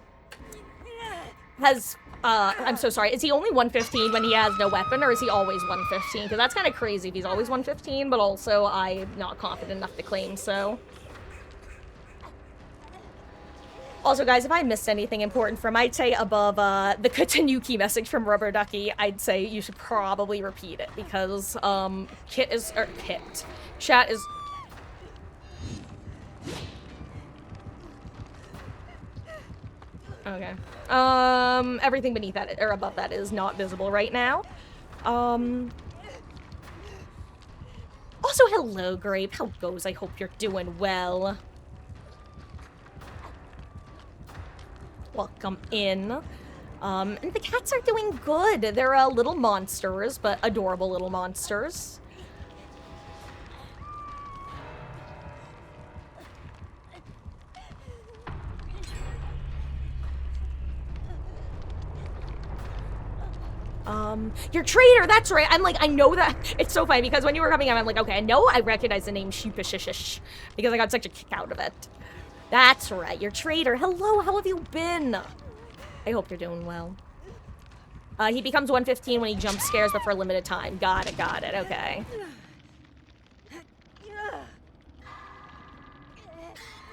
I'm so sorry. Is he only 115 when he has no weapon, or is he always 115? Because that's kind of crazy if he's always 115, but also I'm not confident enough to claim so. Also, guys, if I missed anything important from, I'd say above the Katanuki message from Rubber Ducky, I'd say you should probably repeat it because chat is. Okay. Everything beneath that or above that is not visible right now. Also, hello, Grape. How goes? I hope you're doing well. Welcome in. And the cats are doing good. They're little monsters, but adorable little monsters. Your traitor, that's right. I'm like, I know that. It's so funny because when you were coming in, I'm like, okay, I know I recognize the name Sheepishish because I got such a kick out of it. That's right, your traitor. Hello, how have you been? I hope you're doing well. He becomes 115 when he jump scares, but for a limited time. Got it, okay.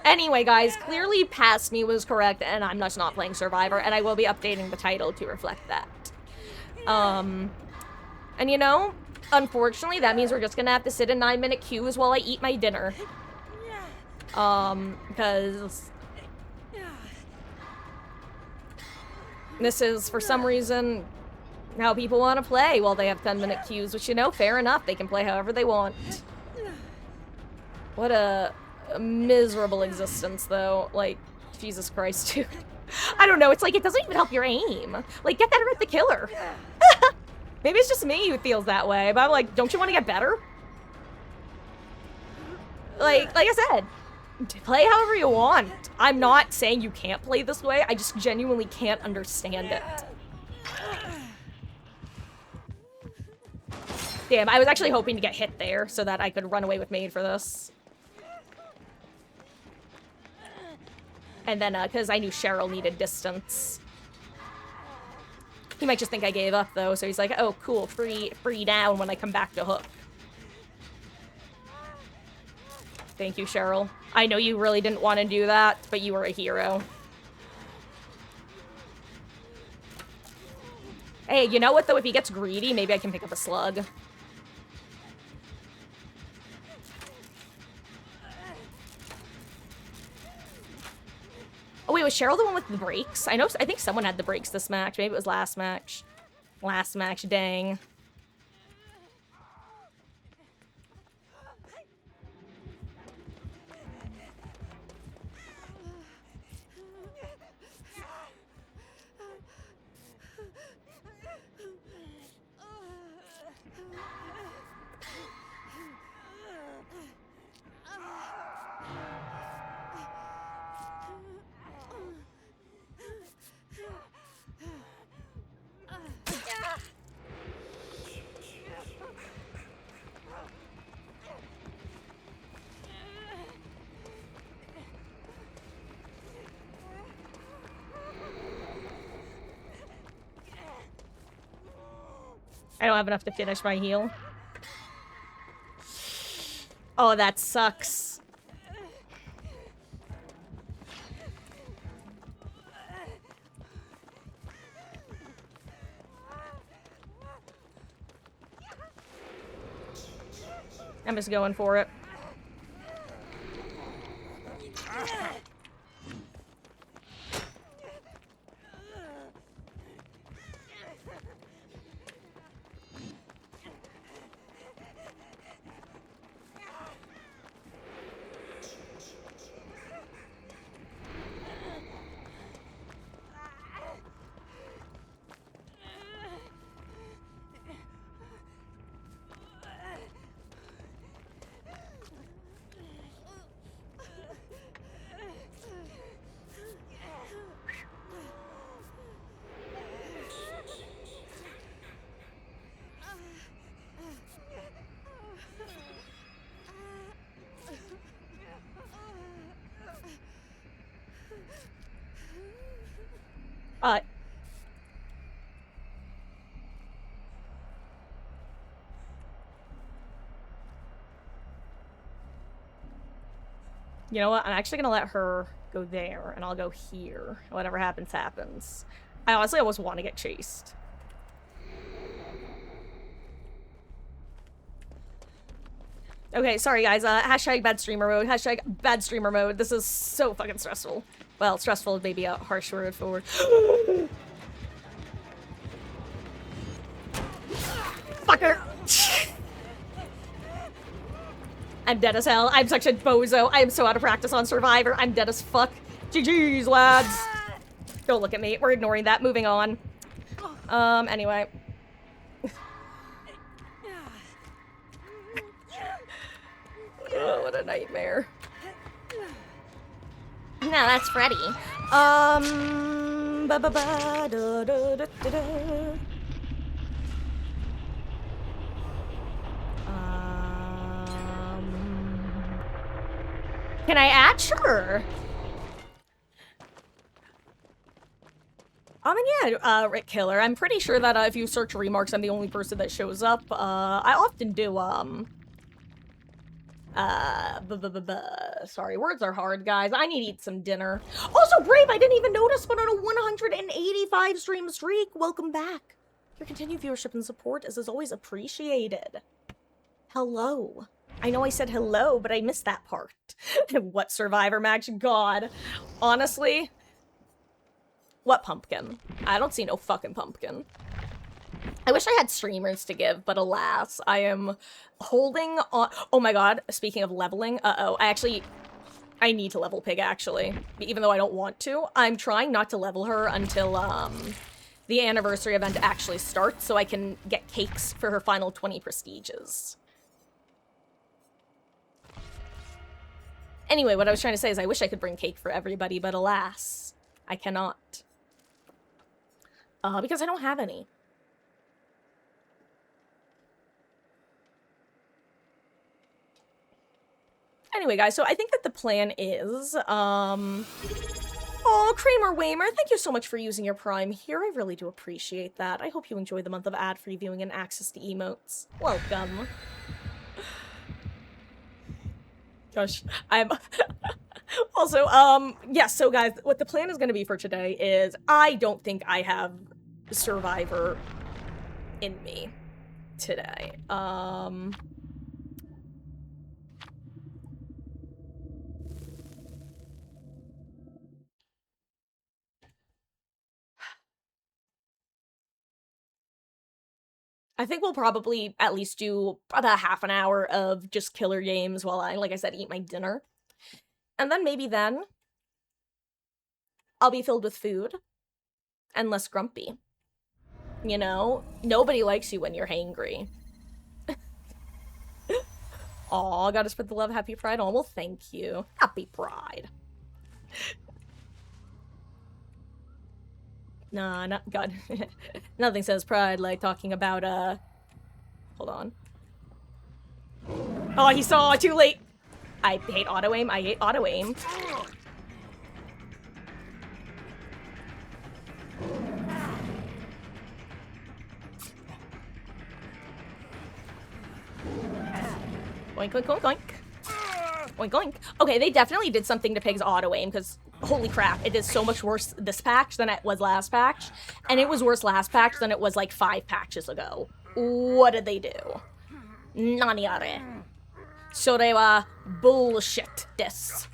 Anyway, guys, clearly Past Me was correct, and I'm just not playing Survivor, and I will be updating the title to reflect that. And you know, unfortunately, that means we're just gonna have to sit in 9-minute queues while I eat my dinner. Because this is, for some reason, how people want to play while they have 10-minute queues, which, you know, fair enough. They can play however they want. What a miserable existence, though. Like, Jesus Christ, dude. I don't know, it's like, it doesn't even help your aim. Like, get better at the killer. Maybe it's just me who feels that way, but I'm like, don't you want to get better? Like I said, play however you want. I'm not saying you can't play this way, I just genuinely can't understand it. Damn, I was actually hoping to get hit there so that I could run away with Maid for this. And then, because I knew Cheryl needed distance. He might just think I gave up, though, so he's like, oh, cool, free down when I come back to hook. Thank you, Cheryl. I know you really didn't want to do that, but you were a hero. Hey, you know what, though? If he gets greedy, maybe I can pick up a slug. Oh, wait, was Cheryl the one with the brakes? I think someone had the brakes this match. Maybe it was last match. Last match, dang. I don't have enough to finish my heal. Oh, that sucks. I'm just going for it. Uh, you know what? I'm actually gonna let her go there, and I'll go here. Whatever happens, happens. I honestly almost want to get chased. Okay, sorry guys, hashtag bad streamer mode, hashtag bad streamer mode. This is so fucking stressful. Well, stressful is maybe a harsh word for fucker! I'm dead as hell. I'm such a bozo. I am so out of practice on Survivor. I'm dead as fuck. GG's, lads. Don't look at me. We're ignoring that. Moving on. Anyway. Oh, what a nightmare. No, that's Freddy. Ba ba ba da da da da da. Can I add? Sure. Yeah, Rick Killer. I'm pretty sure that if you search remarks, I'm the only person that shows up. I often do, sorry, words are hard, guys. I need to eat some dinner. Also, Brave, I didn't even notice, but on a 185 stream streak, welcome back. Your continued viewership and support is as always appreciated. Hello. I know I said hello, but I missed that part. What Survivor match? God. Honestly, what pumpkin? I don't see no fucking pumpkin. I wish I had streamers to give, but alas, I am holding on. Oh my god, speaking of leveling, I need to level Pig, actually. Even though I don't want to. I'm trying not to level her until, the anniversary event actually starts, so I can get cakes for her final 20 prestiges. Anyway, what I was trying to say is I wish I could bring cake for everybody, but alas, I cannot. Because I don't have any. Anyway, guys, so I think that the plan is, oh, Kramer Wamer, thank you so much for using your Prime here. I really do appreciate that. I hope you enjoy the month of ad-free viewing and access to emotes. Welcome. Gosh, I'm... Also, yeah, so guys, what the plan is going to be for today is I don't think I have Survivor in me today. I think we'll probably at least do about half an hour of just killer games while I, like I said, eat my dinner. And then maybe then I'll be filled with food and less grumpy. You know, nobody likes you when you're hangry. Aw, gotta spread the love, happy Pride. Oh, well, thank you. Happy Pride. Nah, not God. Nothing says pride like talking about, hold on. Oh, he saw too late. I hate auto-aim. I hate auto-aim. Oink, oink, oink, oink. Oink, oink. Okay, they definitely did something to Pig's auto-aim, because holy crap, it is so much worse this patch than it was last patch. And it was worse last patch than it was like 5 patches ago. What did they do? Nani are. So they bullshit this.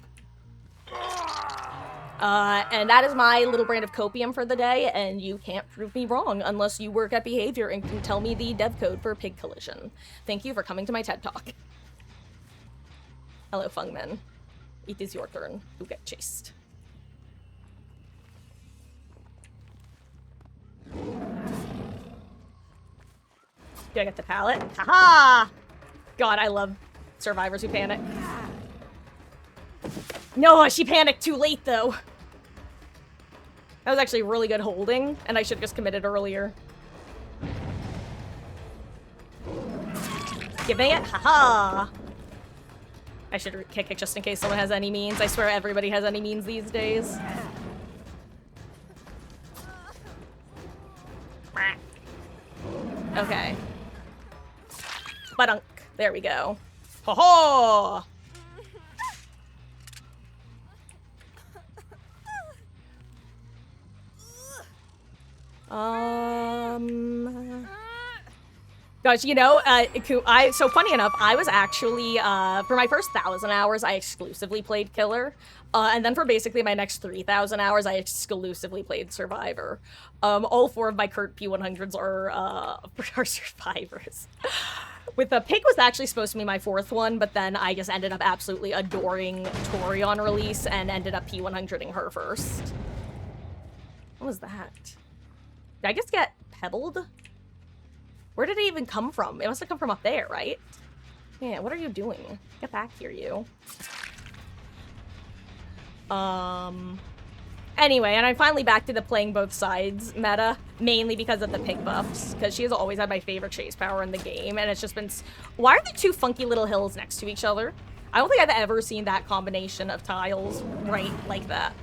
And that is my little brand of copium for the day, and you can't prove me wrong unless you work at behavior and can tell me the dev code for pig collision. Thank you for coming to my TED Talk. Hello, Fungman. It is your turn to get chased. Do I get the pallet? Haha! God, I love survivors who panic. No, she panicked too late, though. That was actually really good holding, and I should have just committed earlier. Giving it? Haha! I should kick it just in case someone has any means. I swear everybody has any means these days. Okay. Badunk. There we go. Ho-ho! Gosh, you know, so funny enough, I was actually, for my first 1,000 hours, I exclusively played Killer. And then for basically my next 3,000 hours, I exclusively played Survivor. All 4 of my current P100s are Survivors. With the Pig was actually supposed to be my 4th one, but then I just ended up absolutely adoring Tori on release and ended up P100ing her first. What was that? Did I just get pebbled? Where did it even come from? It must have come from up there, right? Yeah, what are you doing? Get back here, you. Anyway, and I'm finally back to the playing both sides meta, mainly because of the pig buffs, because she has always had my favorite chase power in the game, and it's just been... Why are there 2 funky little hills next to each other? I don't think I've ever seen that combination of tiles right like that.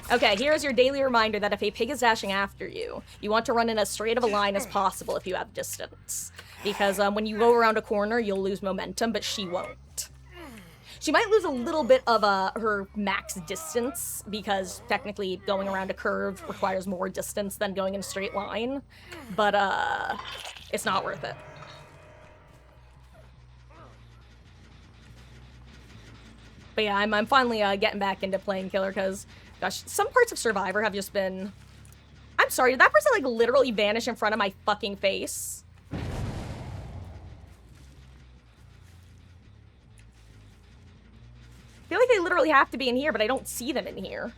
Okay, here's your daily reminder that if a pig is dashing after you, you want to run in as straight of a line as possible if you have distance. Because when you go around a corner, you'll lose momentum, but she won't. She might lose a little bit of her max distance, because technically going around a curve requires more distance than going in a straight line. But it's not worth it. But yeah, I'm finally getting back into playing Killer, because... Gosh, some parts of Survivor have just been... I'm sorry, did that person, like, literally vanish in front of my fucking face? I feel like they literally have to be in here, but I don't see them in here.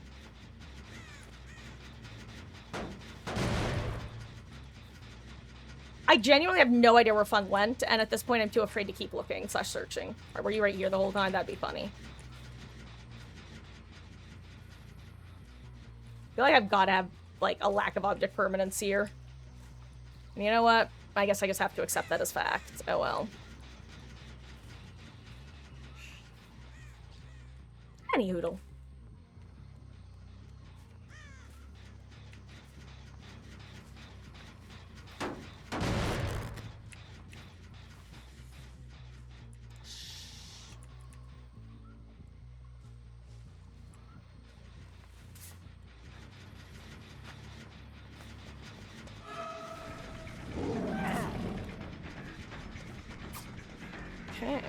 I genuinely have no idea where Fun went, and at this point I'm too afraid to keep looking / searching. Or were you right here the whole time? That'd be funny. I feel like I've got to have, like, a lack of object permanence here. And you know what? I guess I just have to accept that as fact. Oh well. Any hoodle. Okay.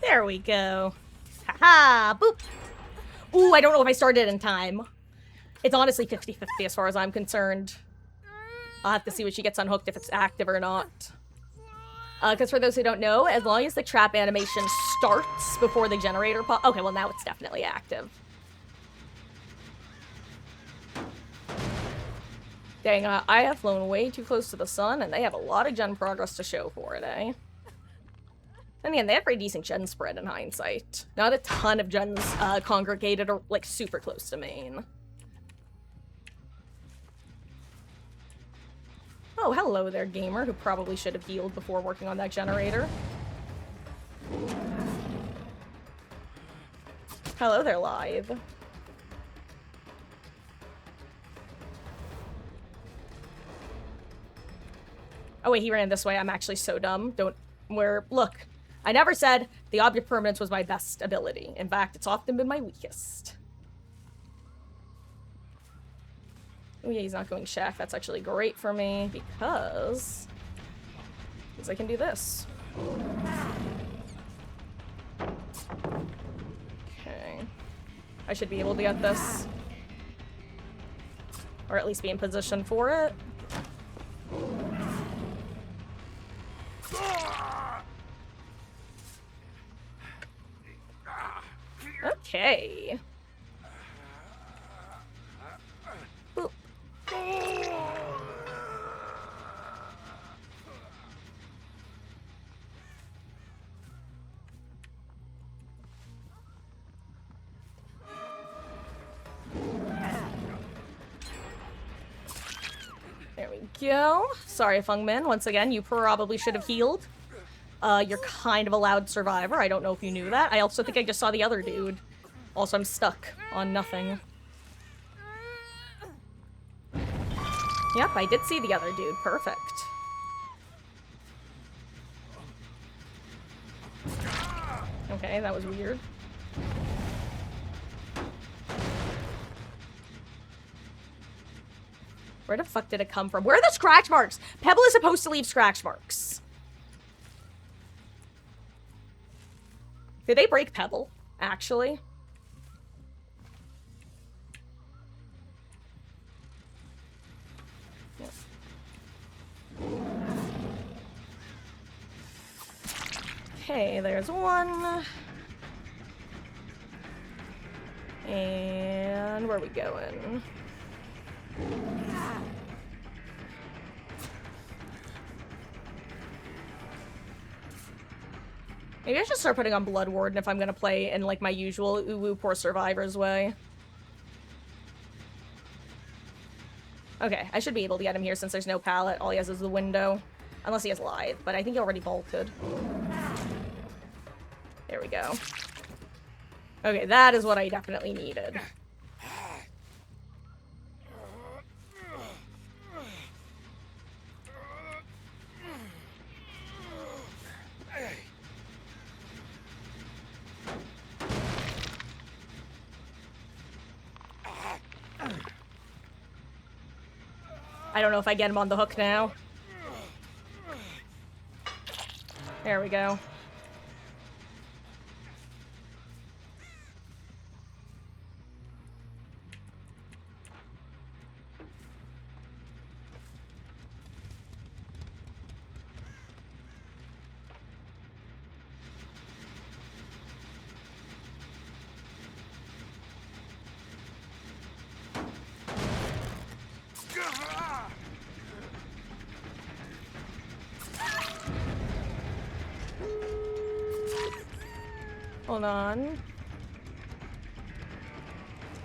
There we go. Haha, boop. Ooh, I don't know if I started in time. It's honestly 50-50 as far as I'm concerned. I'll have to see what she gets unhooked, if it's active or not. Because for those who don't know, as long as the trap animation starts before the generator pop... Okay, well now it's definitely active. Dang, I have flown way too close to the sun, and they have a lot of gen progress to show for it, eh? And again, they had pretty decent gen spread in hindsight. Not a ton of gens congregated or, like, super close to main. Oh, hello there, gamer, who probably should have healed before working on that generator. Hello there, live. Oh wait, he ran this way. I'm actually so dumb. Look, I never said the object permanence was my best ability. In fact, it's often been my weakest. Oh yeah, he's not going shack. That's actually great for me because I can do this. Okay. I should be able to get this. Or at least be in position for it. Okay. Boop. There we go. Sorry, Fungmin. Once again, you probably should have healed. You're kind of a loud survivor. I don't know if you knew that. I also think I just saw the other dude. Also, I'm stuck on nothing. Yep, I did see the other dude. Perfect. Okay, that was weird. Where the fuck did it come from? Where are the scratch marks? Pebble is supposed to leave scratch marks. Did they break Pebble, actually? Yep. Okay, there's one. And where are we going? Maybe I should start putting on Blood Warden if I'm gonna play in, like, my usual Uwu Poor Survivor's way. Okay, I should be able to get him here since there's no pallet. All he has is the window. Unless he has Lithe, but I think he already bolted. There we go. Okay, that is what I definitely needed. I don't know if I get him on the hook now. There we go. Hold on.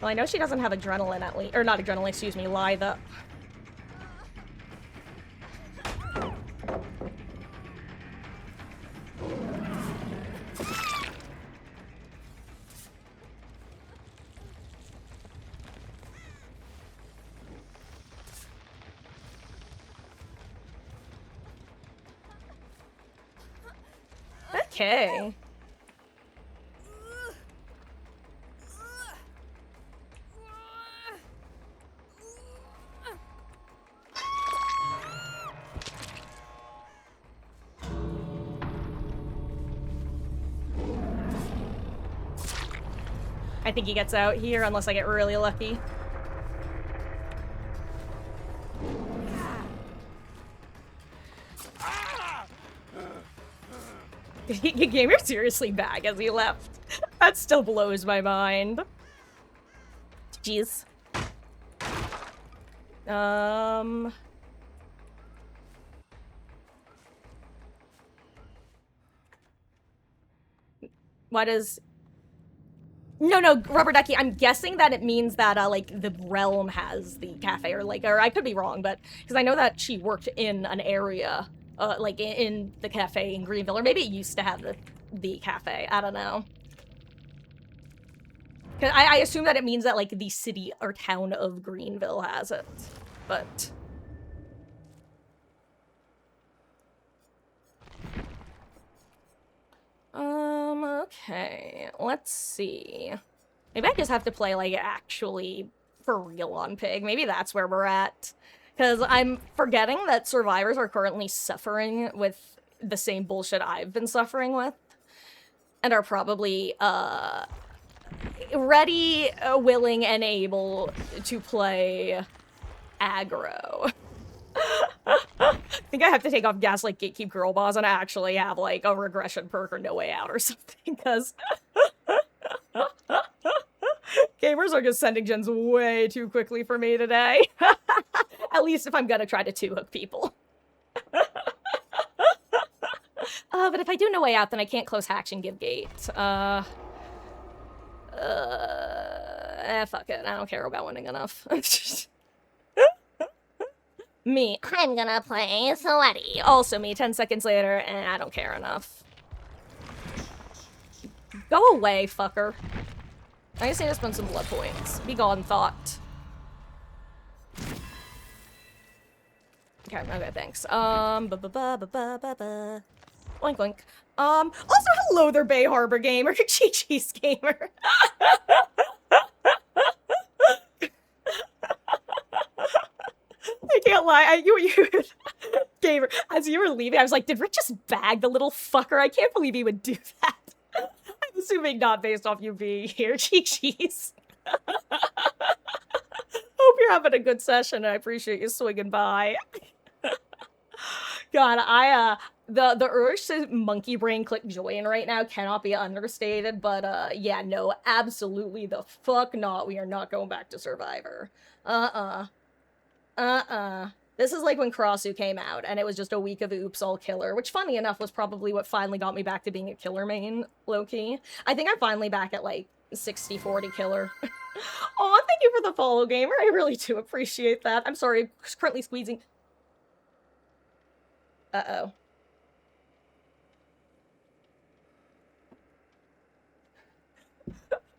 Well, I know she doesn't have adrenaline at least. Or not adrenaline, excuse me, Lithe up. Okay. I think he gets out here unless I get really lucky. He gave me seriously back as he left. That still blows my mind. Jeez. Why does... No, Rubber Ducky, I'm guessing that it means that, like, the realm has the cafe, or, like, or I could be wrong, but, because I know that she worked in an area, like, in the cafe in Greenville, or maybe it used to have the cafe, I don't know. Cause I assume that it means that, like, the city or town of Greenville has it, but... Okay, let's see. Maybe I just have to play, like, actually for real on Pig. Maybe that's where we're at. Because I'm forgetting that survivors are currently suffering with the same bullshit I've been suffering with. And are probably, ready, willing, and able to play aggro. I think I have to take off Gaslight Gatekeep Girl Boss and actually have, like, a regression perk or No Way Out or something, because... Gamers are just sending gens way too quickly for me today. At least if I'm gonna try to two-hook people. But if I do No Way Out, then I can't close Hatch and give Gate. Fuck it. I don't care about winning enough. Me, I'm gonna play Sweaty. Also me, 10 seconds later, and I don't care enough. Go away, fucker. I just need to spend some blood points. Be gone, thought. Okay, thanks. Oink, oink. Also, hello there, Bay Harbor Gamer. Chi-Chi's Gamer. I can't lie. You Gamer, as you were leaving, I was like, did Rick just bag the little fucker? I can't believe he would do that. I'm assuming not based off you being here. Chi-Chi's. Hope you're having a good session. I appreciate you swinging by. God, the urge to monkey brain click join right now cannot be understated, but yeah, no, absolutely the fuck not. We are not going back to Survivor. This is like when Crossu came out, and it was just a week of Oops All Killer, which, funny enough, was probably what finally got me back to being a killer main, low-key. I think I'm finally back at, like, 60-40 killer. Aw, thank you for the follow, Gamer. I really do appreciate that. I'm sorry, I'm currently squeezing... Uh-oh.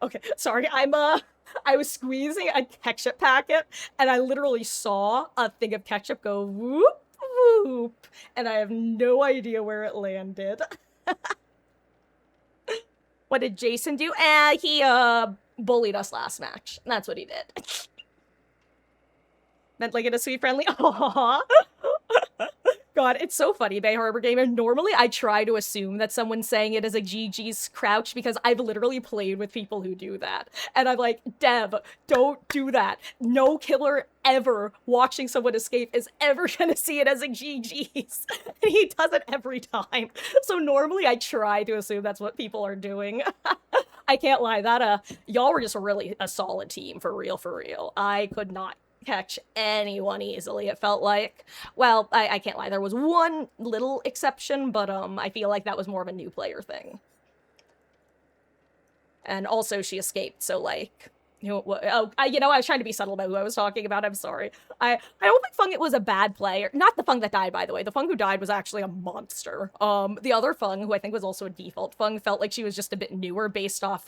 Okay, sorry, I was squeezing a ketchup packet, and I literally saw a thing of ketchup go whoop, whoop, and I have no idea where it landed. What did Jason do? He, bullied us last match. That's what he did. Meant like in a sweet, friendly... Aww. God, it's so funny, Bay Harbor Gamer. Normally, I try to assume that someone's saying it as a GG's crouch because I've literally played with people who do that. And I'm like, Dev, don't do that. No killer ever watching someone escape is ever gonna see it as a GG's. And he does it every time. So normally, I try to assume that's what people are doing. I can't lie, that, y'all were just really a solid team, for real, for real. I could not catch anyone easily, it felt like. Well, I can't lie, there was one little exception, but I feel like that was more of a new player thing. And also she escaped, so like, you know, I was trying to be subtle about who I was talking about, I'm sorry. I don't think Fung was a bad player. Not the Fung that died, by the way. The Fung who died was actually a monster. The other Fung, who I think was also a default Fung, felt like she was just a bit newer based off,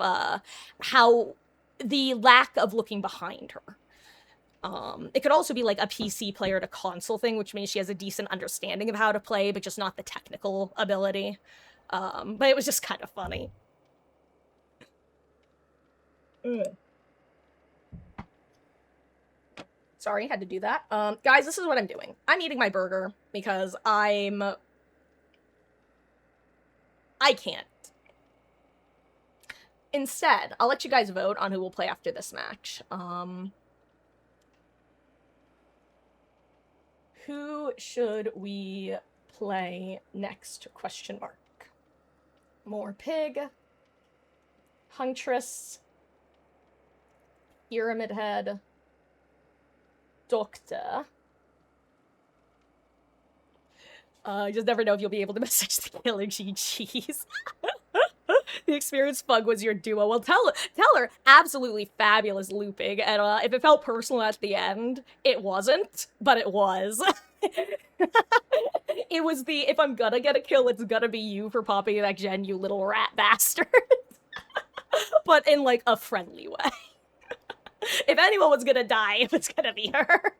how the lack of looking behind her. It could also be like a PC player to console thing, which means she has a decent understanding of how to play, but just not the technical ability. But it was just kind of funny. Sorry, had to do that. Guys, this is what I'm doing. I'm eating my burger because I can't. Instead, I'll let you guys vote on who will play after this match. Who should we play next? Question mark. More Pig. Huntress. Pyramid Head. Doctor. You just never know if you'll be able to message the killer GGs. The experienced Fug was your duo. Well, tell her, absolutely fabulous looping, and if it felt personal at the end, it wasn't, but it was. It was the, if I'm gonna get a kill, it's gonna be you for popping that gen, you little rat bastard. But in, like, a friendly way. If anyone was gonna die, it was gonna be her.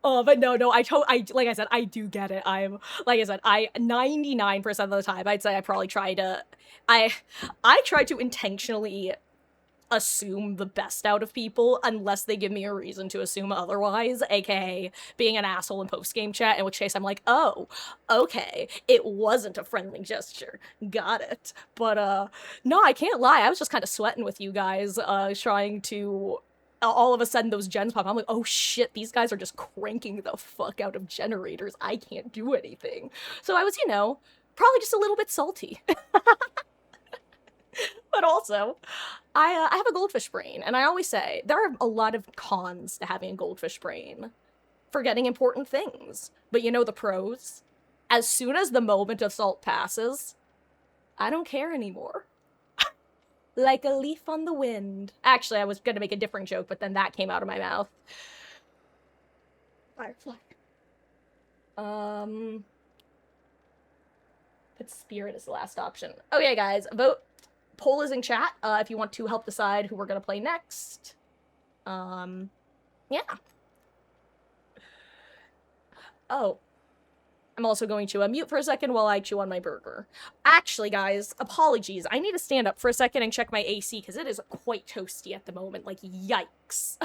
Oh, but no, I like I said, I do get it. Like I said, 99% of the time, I'd say I probably try to, I try to intentionally assume the best out of people unless they give me a reason to assume otherwise, aka being an asshole in post-game chat, in which case I'm like, oh, okay, it wasn't a friendly gesture. Got it. But, no, I can't lie, I was just kind of sweating with you guys, trying to all of a sudden those gens pop. I'm like, oh shit, these guys are just cranking the fuck out of generators. I can't do anything. So I was, you know, probably just a little bit salty. But also, I have a goldfish brain, and I always say there are a lot of cons to having a goldfish brain, forgetting important things. But you know the pros? As soon as the moment of salt passes, I don't care anymore. Like a leaf on the wind. Actually, I was gonna make a different joke, but then that came out of my mouth. Firefly. Put spirit as the last option. Okay, guys, vote. Poll is in chat, if you want to help decide who we're gonna play next. Yeah. Oh. I'm also going to mute for a second while I chew on my burger. Actually, guys, apologies. I need to stand up for a second and check my AC, because it is quite toasty at the moment. Like, yikes.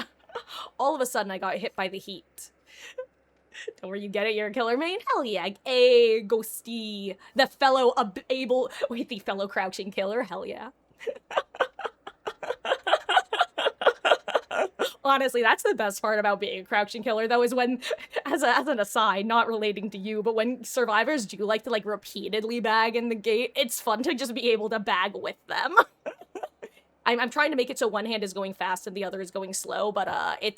All of a sudden, I got hit by the heat. Don't worry, you get it? You're a killer main? Hell yeah. Hey, Ghosty. The fellow the fellow crouching killer? Hell yeah. Honestly, that's the best part about being a crouching killer, though, is when, as an aside, not relating to you, but when survivors do like to, like, repeatedly bag in the gate, it's fun to just be able to bag with them. I'm trying to make it so one hand is going fast and the other is going slow, but I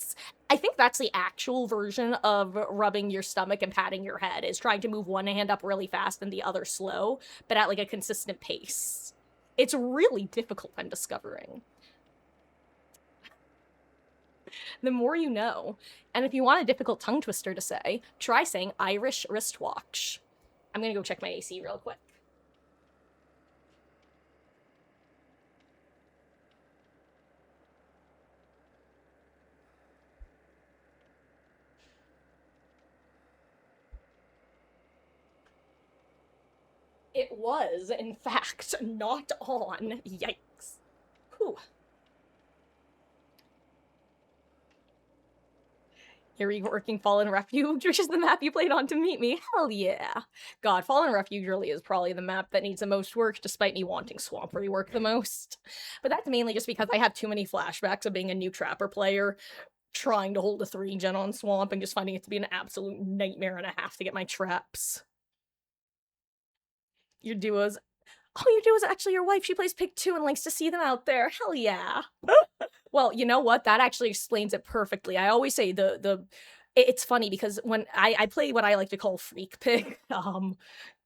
think that's the actual version of rubbing your stomach and patting your head, is trying to move one hand up really fast and the other slow, but at, like, a consistent pace. It's really difficult, I'm discovering. The more you know. And if you want a difficult tongue twister to say, try saying Irish wristwatch. I'm gonna go check my AC real quick. It was, in fact, not on. Yikes. Whew. You're reworking Fallen Refuge, which is the map you played on to meet me. Hell yeah. God, Fallen Refuge really is probably the map that needs the most work, despite me wanting Swamp rework the most. But that's mainly just because I have too many flashbacks of being a new Trapper player, trying to hold a 3-gen on Swamp, and just finding it to be an absolute nightmare and a half to get my traps. Your duo's... Oh, your duo's actually your wife. She plays Pig 2 and likes to see them out there. Hell yeah. Well, you know what? That actually explains it perfectly. I always say it's funny because when I play what I like to call Freak Pig,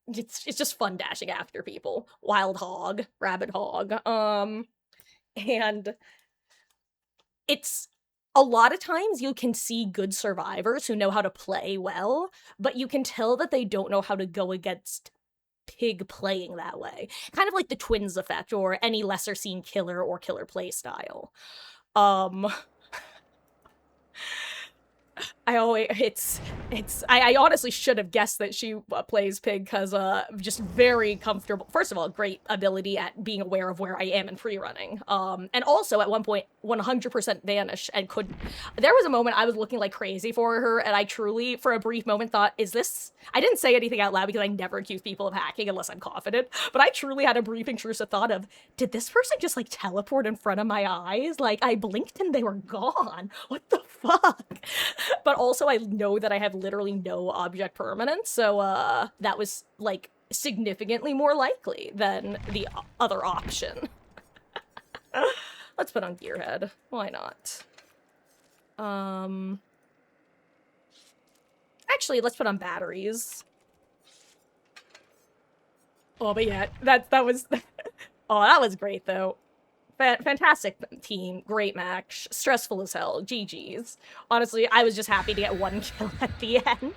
it's just fun dashing after people. Wild Hog, Rabbit Hog, and it's a lot of times you can see good survivors who know how to play well, but you can tell that they don't know how to go against Pig playing that way. Kind of like the Twins effect or any lesser seen killer or killer play style. I honestly should have guessed that she plays Pig, because just very comfortable. First of all, great ability at being aware of where I am in free running. And also at one point 100% vanish and there was a moment I was looking like crazy for her, and I truly for a brief moment thought, is this, I didn't say anything out loud because I never accuse people of hacking unless I'm confident, but I truly had a brief intrusive thought of, did this person just like teleport in front of my eyes? Like, I blinked and they were gone. What the fuck? But also I know that I have literally no object permanence, so that was like significantly more likely than the other option. Let's put on Gearhead. Why not? Actually, let's put on batteries. Oh, but yeah, that was... Oh, that was great, though. Fantastic team, great match, stressful as hell, GG's. Honestly, I was just happy to get one kill at the end.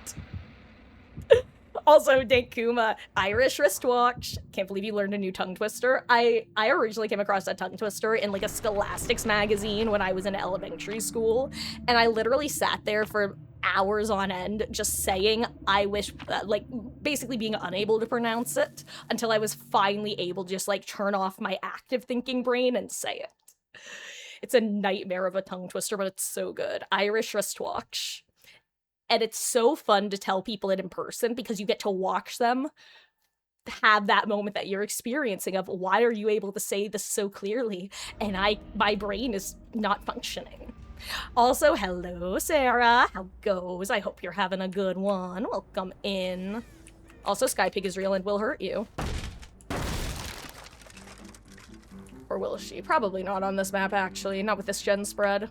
Also, Dank Kuma, Irish wristwatch. Can't believe you learned a new tongue twister. I originally came across that tongue twister in like a Scholastics magazine when I was in elementary school, and I literally sat there for hours on end just saying I wish, like basically being unable to pronounce it until I was finally able to just like turn off my active thinking brain and say it. It's a nightmare of a tongue twister, but it's so good. Irish wristwatch. And it's so fun to tell people it in person because you get to watch them have that moment that you're experiencing of why are you able to say this so clearly and my brain is not functioning. Also, hello Sarah, how goes? I hope you're having a good one. Welcome in. Also, Skypig is real and will hurt you. Or will she? Probably not on this map, actually. Not with this gen spread.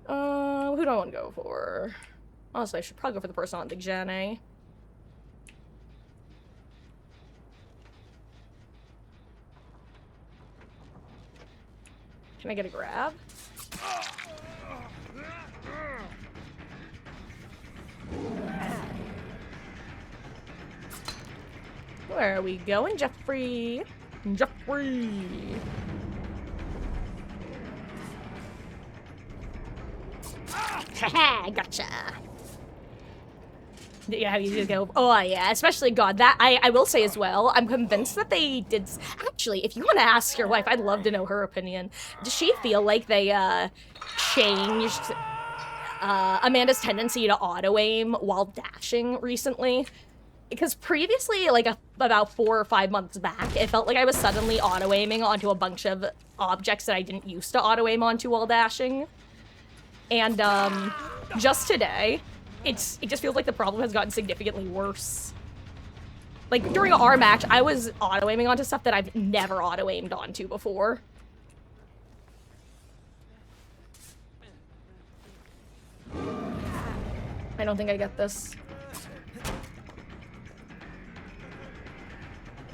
Who do I want to go for? Honestly, I should probably go for the person on the gen, eh? Can I get a grab? Where are we going, Jeffrey? Jeffrey! Haha, gotcha. Yeah, how you go? Oh yeah, especially God. That I will say as well. I'm convinced that they did. Actually, if you want to ask your wife, I'd love to know her opinion. Does she feel like they changed Amanda's tendency to auto aim while dashing recently? Because previously, like about 4 or 5 months back, it felt like I was suddenly auto aiming onto a bunch of objects that I didn't used to auto aim onto while dashing. And just today, it just feels like the problem has gotten significantly worse. Like during our match, I was auto aiming onto stuff that I've never auto aimed onto before. I don't think I get this.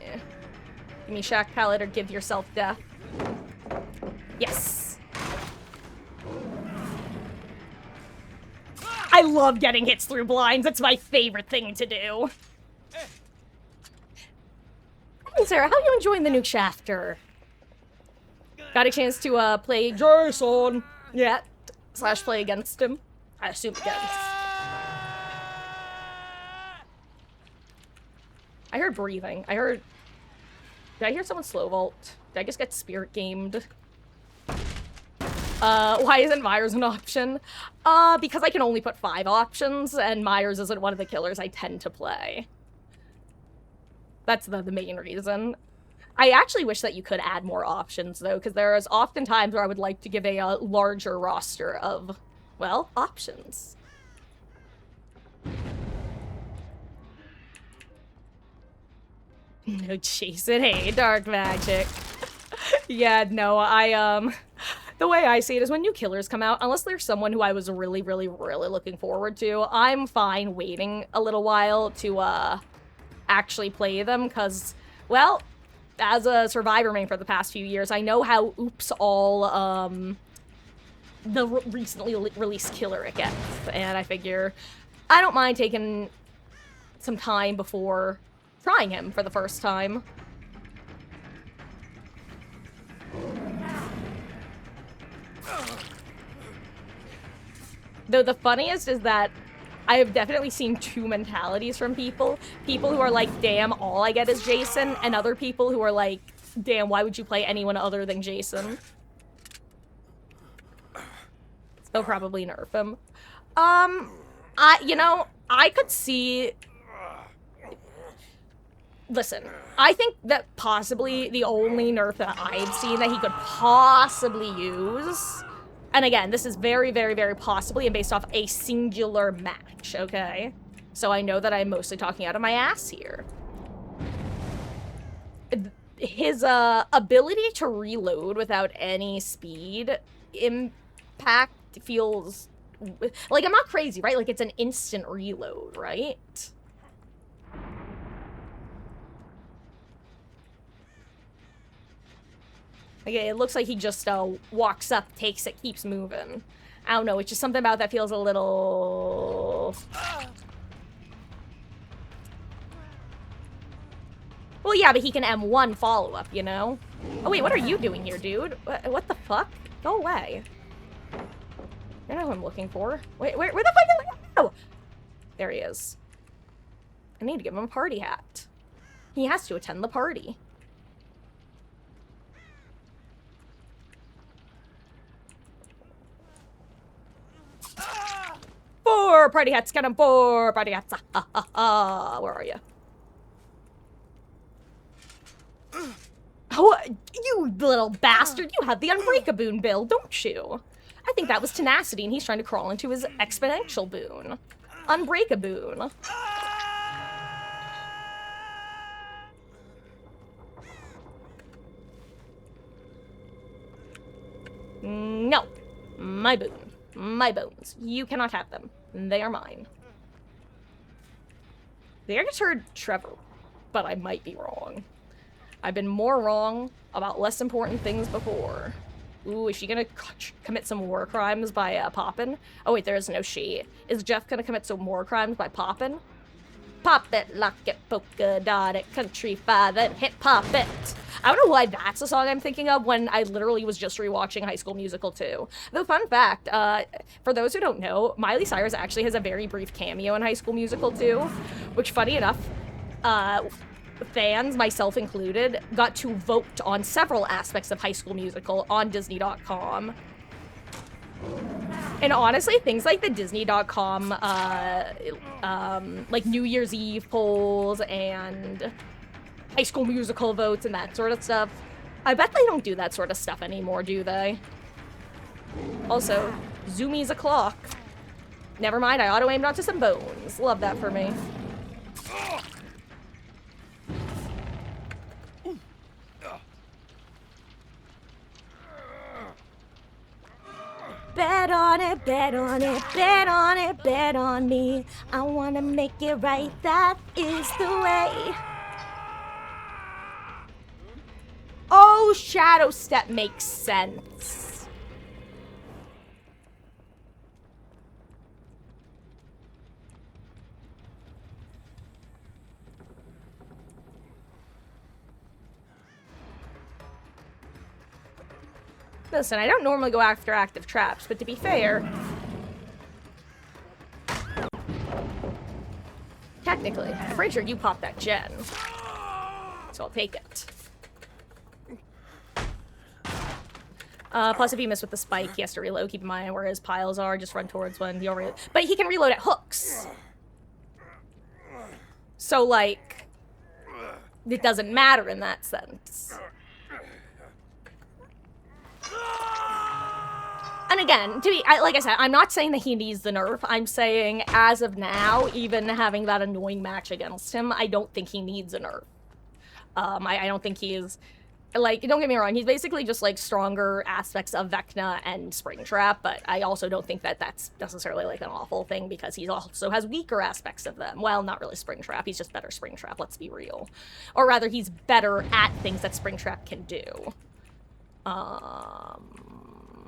Yeah. Give me Shack Palette or give yourself death. Yes. I love getting hits through blinds. It's my favorite thing to do. Hey, Sarah, how are you enjoying the new Shafter? Got a chance to play Jason yet? Slash play against him? I assume against. I heard breathing. I heard... Did I hear someone slow vault? Did I just get spirit gamed? Why isn't Myers an option? Because I can only put 5 options, and Myers isn't one of the killers I tend to play. That's the main reason. I actually wish that you could add more options, though, because there is often times where I would like to give a larger roster of, well, options. No, Jason, hey, dark magic. Yeah, no, the way I see it is when new killers come out, unless there's someone who I was really, really, really looking forward to, I'm fine waiting a little while to, actually play them, because, well, as a Survivor main for the past few years, I know how oops all, the recently released killer it gets, and I figure I don't mind taking some time before trying him for the first time. Though the funniest is that I have definitely seen 2 mentalities from people. People who are like, damn, all I get is Jason, and other people who are like, damn, why would you play anyone other than Jason? They'll probably nerf him. You know, I could see... Listen, I think that possibly the only nerf that I've seen that he could possibly use... And again, this is very, very, very possibly and based off a singular match, okay? So I know that I'm mostly talking out of my ass here. His ability to reload without any speed impact feels... Like, I'm not crazy, right? Like, it's an instant reload, right? Like, it looks like he just walks up, takes it, keeps moving. I don't know, it's just something about that feels a little... Well, yeah, but he can M1 follow-up, you know? Oh, wait, what are you doing here, dude? What the fuck? Go away. You know who I'm looking for. Wait, where the fuck is he? Oh! There he is. I need to give him a party hat. He has to attend the party. Four party hats, get him, 4 party hats. Ha, ha, ha. Where are you? Oh, you little bastard. You have the Unbreakaboon bill, don't you? I think that was tenacity, and he's trying to crawl into his exponential boon. Unbreakaboon. No. My boon. My bones. You cannot have them. They are mine. I just heard Trevor, but I might be wrong. I've been more wrong about less important things before. Ooh, is she gonna commit some war crimes by poppin'? Oh wait, there is no she. Is Jeff gonna commit some war crimes by poppin'? Pop it, lock it, polka dot it, country five it, hit pop it. I don't know why that's the song I'm thinking of when I literally was just rewatching High School Musical 2. Though, fun fact, for those who don't know, Miley Cyrus actually has a very brief cameo in High School Musical 2, which, funny enough, fans, myself included, got to vote on several aspects of High School Musical on Disney.com. And honestly, things like the Disney.com, like New Year's Eve polls and High School Musical votes and that sort of stuff, I bet they don't do that sort of stuff anymore, do they? Also, Zoomies a clock. Never mind, I auto-aimed onto some bones. Love that for me. Bet on it, bet on it, bet on it, bet on me. I wanna make it right, that is the way. Oh, Shadow Step makes sense. Listen, I don't normally go after active traps, but to be fair, technically, I'm pretty sure you popped that gen, so I'll take it. Plus, if you miss with the spike, he has to reload. Keep in mind where his piles are. Just run towards one. He'll reload. But he can reload at hooks. So, like, it doesn't matter in that sense. And again, like I said, I'm not saying that he needs the nerf. I'm saying, as of now, even having that annoying match against him, I don't think he needs a nerf. I don't think he is... Like, don't get me wrong, he's basically just, like, stronger aspects of Vecna and Springtrap, but I also don't think that that's necessarily, like, an awful thing, because he also has weaker aspects of them. Well, not really Springtrap, he's just better Springtrap, let's be real. Or rather, he's better at things that Springtrap can do. I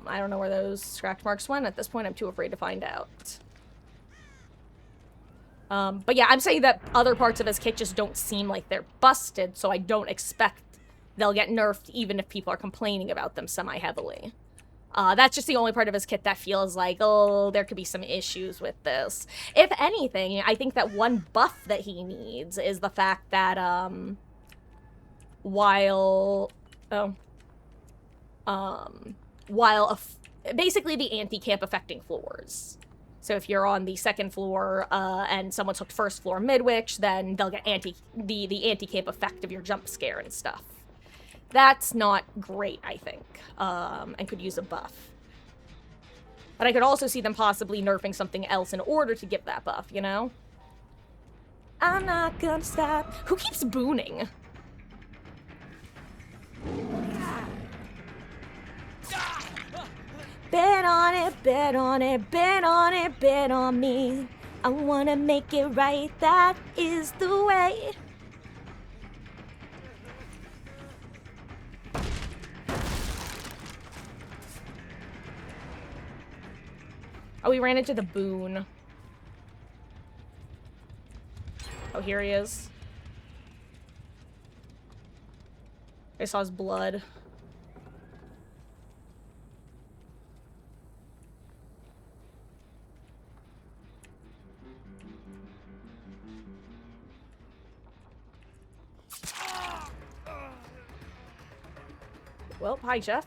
don't know where those scratch marks went. At this point, I'm too afraid to find out. But yeah, I'm saying that other parts of his kit just don't seem like they're busted, so I don't expect they'll get nerfed even if people are complaining about them semi-heavily. That's just the only part of his kit that feels like, oh, there could be some issues with this. If anything, I think that one buff that he needs is the fact that, basically the anti-camp affecting floors. So if you're on the second floor, and someone's hooked first floor mid-witch, then they'll get the anti-camp effect of your jump scare and stuff. That's not great, I think, and could use a buff. But I could also see them possibly nerfing something else in order to give that buff, you know? I'm not gonna stop. Who keeps booning? Bet on it, bet on it, bet on it, bet on me. I wanna make it right, that is the way. Oh, we ran into the Boon. Oh, here he is. I saw his blood. Well, hi, Jeff.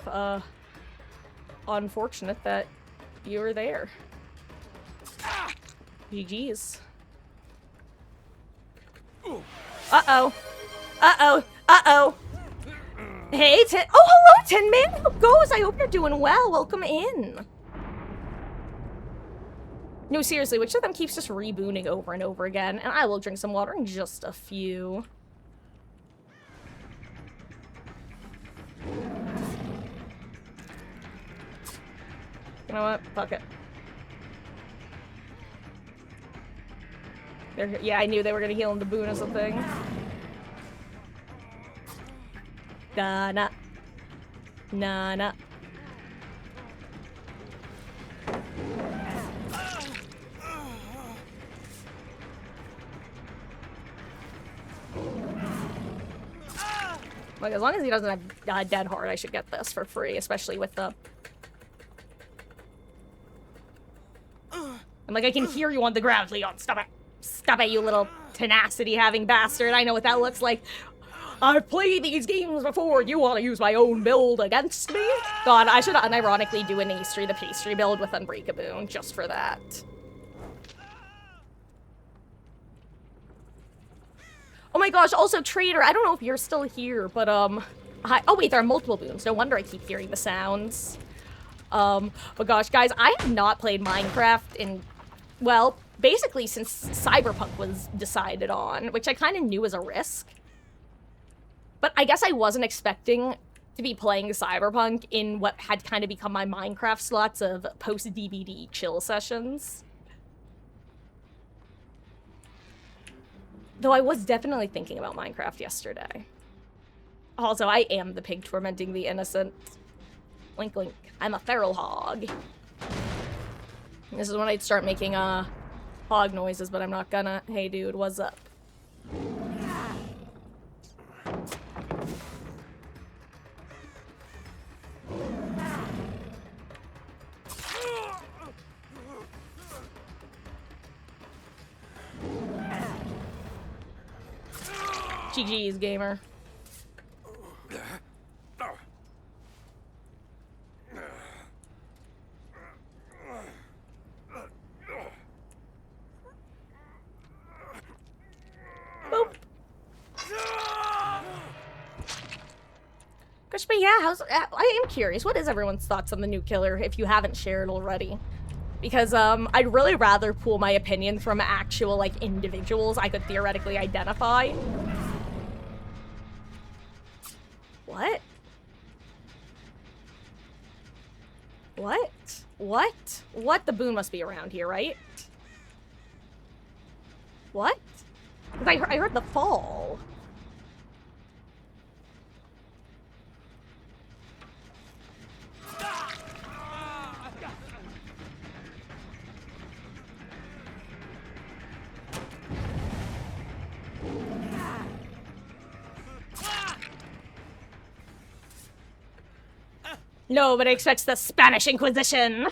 Unfortunate that you were there. GG's. Uh-oh. Uh-oh. Uh-oh. Hey, Tin- Oh, hello, Tin Man! How goes? I hope you're doing well. Welcome in. No, seriously, which of them keeps just rebooting over and over again? And I will drink some water in just a few. You know what? Fuck it. Yeah, I knew they were gonna heal him the Boon or something. Nah. Nah. Like, as long as he doesn't have Dead Hard, I should get this for free, especially with the... I'm like, I can hear you on the ground, Leon. Stop it. Stop it, you little tenacity-having bastard. I know what that looks like. I've played these games before. You want to use my own build against me? God, I should unironically do an Astry the Pastry build with Unbreakaboon, just for that. Oh my gosh, also, Trader, I don't know if you're still here, but, hi- oh wait, there are multiple Boons. No wonder I keep hearing the sounds. But gosh, guys, I have not played Minecraft in, well, basically since Cyberpunk was decided on, which I kind of knew was a risk. But I guess I wasn't expecting to be playing Cyberpunk in what had kind of become my Minecraft slots of post-DVD chill sessions. Though I was definitely thinking about Minecraft yesterday. Also, I am the pig tormenting the innocent. Link, link. I'm a feral hog. This is when I'd start making, hog noises, but I'm not gonna. Hey, dude, what's up? GG's, gamer. Boop. Gosh, but yeah, I am curious. What is everyone's thoughts on the new killer, if you haven't shared already? Because, I'd really rather pool my opinion from actual, like, individuals I could theoretically identify. What? What? What? What? The Boon must be around here, right? What? Because I heard the fall. Nobody expects the Spanish Inquisition.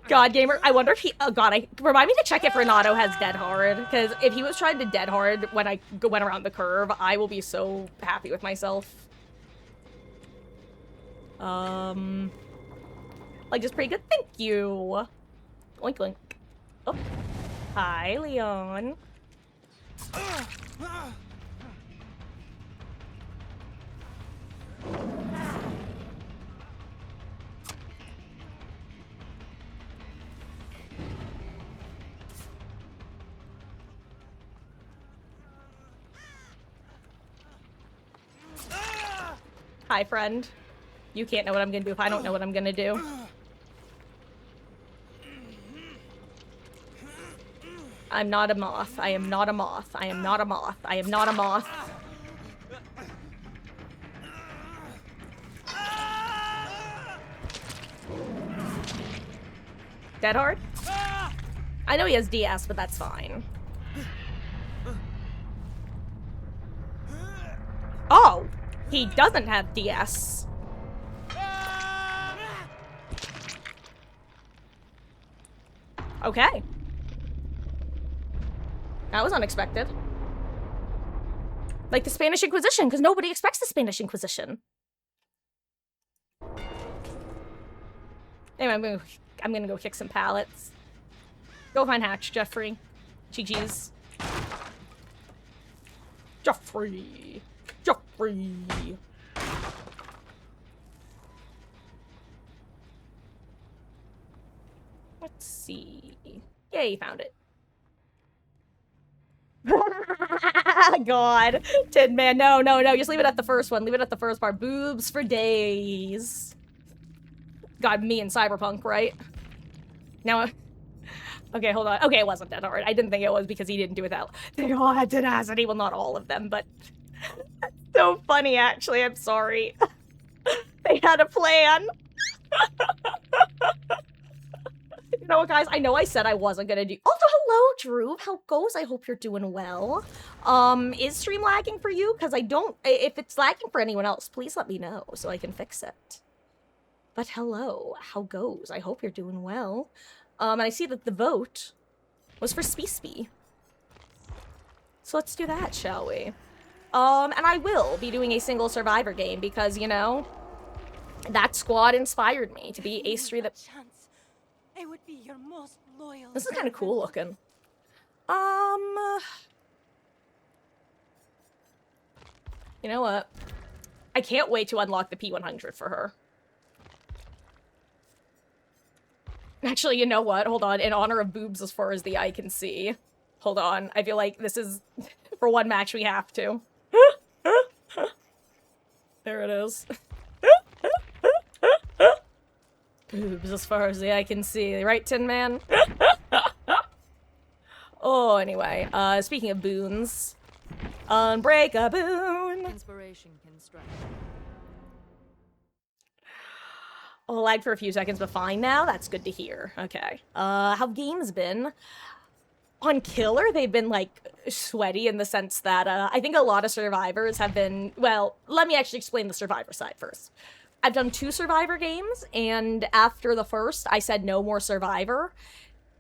God, gamer, I wonder if he... Oh, God, remind me to check if Renato has Dead Hard, because if he was trying to Dead Hard when I went around the curve, I will be so happy with myself. Like, just pretty good. Thank you. Oink, oink. Oh. Hi, Leon. Hi, friend. You can't know what I'm gonna do if I don't know what I'm gonna do. I'm not a moth. I am not a moth. I am not a moth. I am not a moth. Dead hard? I know he has DS, but that's fine. Oh, he doesn't have DS. Okay. That was unexpected. Like the Spanish Inquisition, because nobody expects the Spanish Inquisition. Anyway, I'm gonna go kick some pallets. Go find Hatch, Jeffrey. GG's. Jeffrey. Jeffrey. Let's see. Yay, found it. God. Tin Man, no, no, no. Just leave it at the first one. Leave it at the first part. Boobs for days. God, me and Cyberpunk, right? Now, okay, hold on. Okay, it wasn't that hard. I didn't think it was because he didn't do it that. They all had tenacity. Well, not all of them, but so funny, actually. I'm sorry. They had a plan. You know what, guys? I know I said I wasn't gonna do. Also, hello, Drew. How goes? I hope you're doing well. Is stream lagging for you? Because I don't. If it's lagging for anyone else, please let me know so I can fix it. But hello, how goes? I hope you're doing well. And I see that the vote was for Spee. So let's do that, shall we? And I will be doing a single survivor game because, you know, that squad inspired me to be Ace 3 that... I would be your most loyal. This is kind of cool looking. You know what? I can't wait to unlock the P100 for her. Actually, you know what? Hold on. In honor of boobs as far as the eye can see. Hold on. I feel like this is... For one match, we have to. There it is. Boobs as far as the eye can see. Right, Tin Man? Oh, anyway. Speaking of boons. Unbreak a boon! Inspiration can strike. Oh, lagged for a few seconds, but fine now? That's good to hear. Okay. How games been? On Killer, they've been, like, sweaty in the sense that, I think a lot of survivors have been... Well, let me actually explain the survivor side first. I've done 2 survivor games, and after the first, I said no more survivor.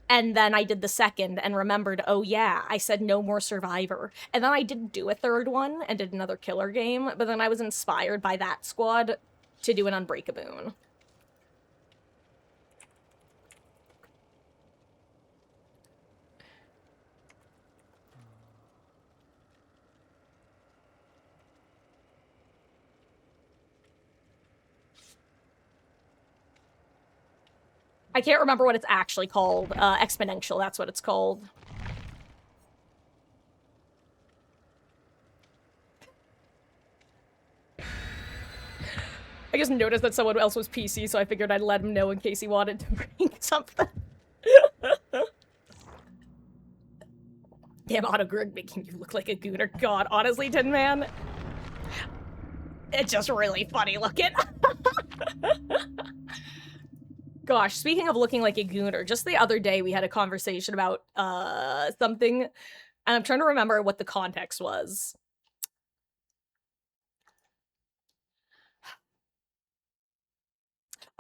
And then I did the second and remembered, oh yeah, I said no more survivor. And then I didn't do a third one and did another Killer game, but then I was inspired by that squad to do an Unbreakaboon. I can't remember what it's actually called. Exponential, that's what it's called. I just noticed that someone else was PC, so I figured I'd let him know in case he wanted to bring something. Damn, Autogrid making you look like a gooner. God, honestly, Tin Man, it's just really funny looking. Gosh, speaking of looking like a gooner, just the other day we had a conversation about something, and I'm trying to remember what the context was.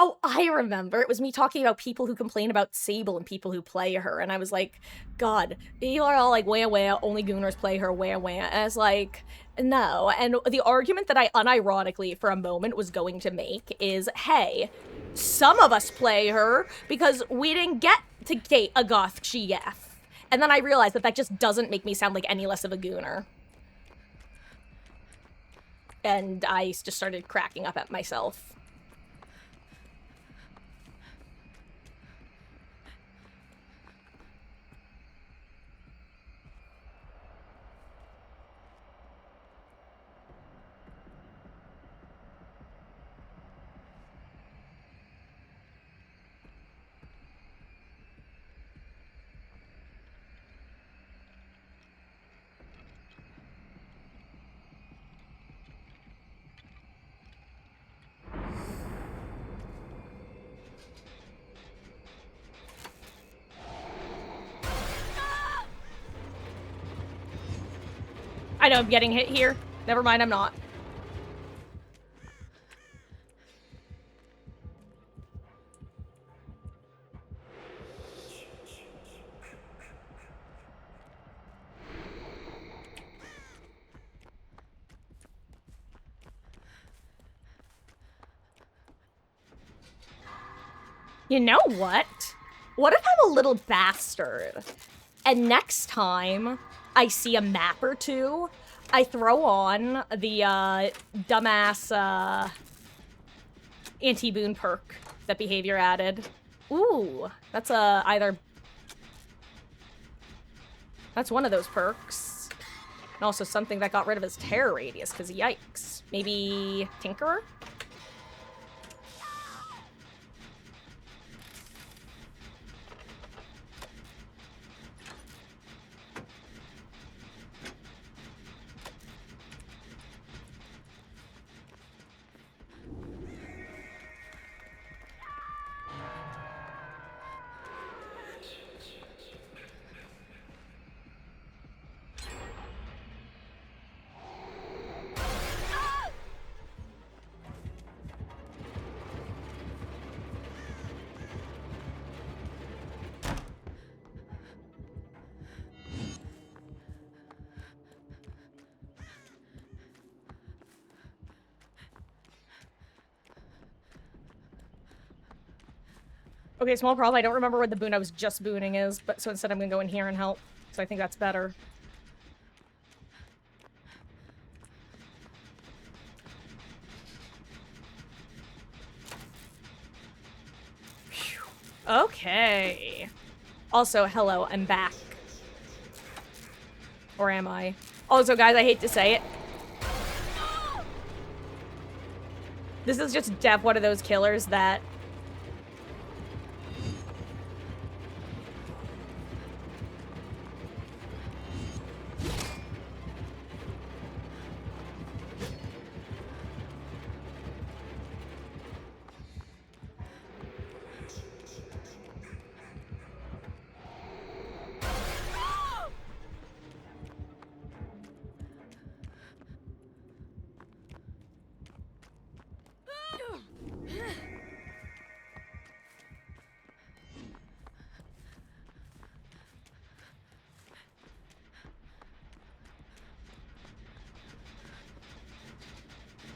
Oh, I remember. It was me talking about people who complain about Sable and people who play her, and I was like, God, you are all like, wah, only gooners play her, wah. And it's like, no. And the argument that I unironically, for a moment, was going to make is, hey, some of us play her because we didn't get to date a goth GF. And then I realized that that just doesn't make me sound like any less of a gooner. And I just started cracking up at myself. I know I'm getting hit here. Never mind, I'm not. You know what? What if I'm a little bastard? And next time I see a map or two, I throw on the dumbass anti-boon perk that behavior added. Ooh, that's either... That's one of those perks. And also something that got rid of his terror radius, because yikes. Maybe Tinkerer? Okay, small problem. I don't remember what the boon I was just booning is, but so instead I'm gonna go in here and help. So I think that's better. Whew. Okay. Also, hello, I'm back. Or am I? Also, guys, I hate to say it. This is just def one of those killers that...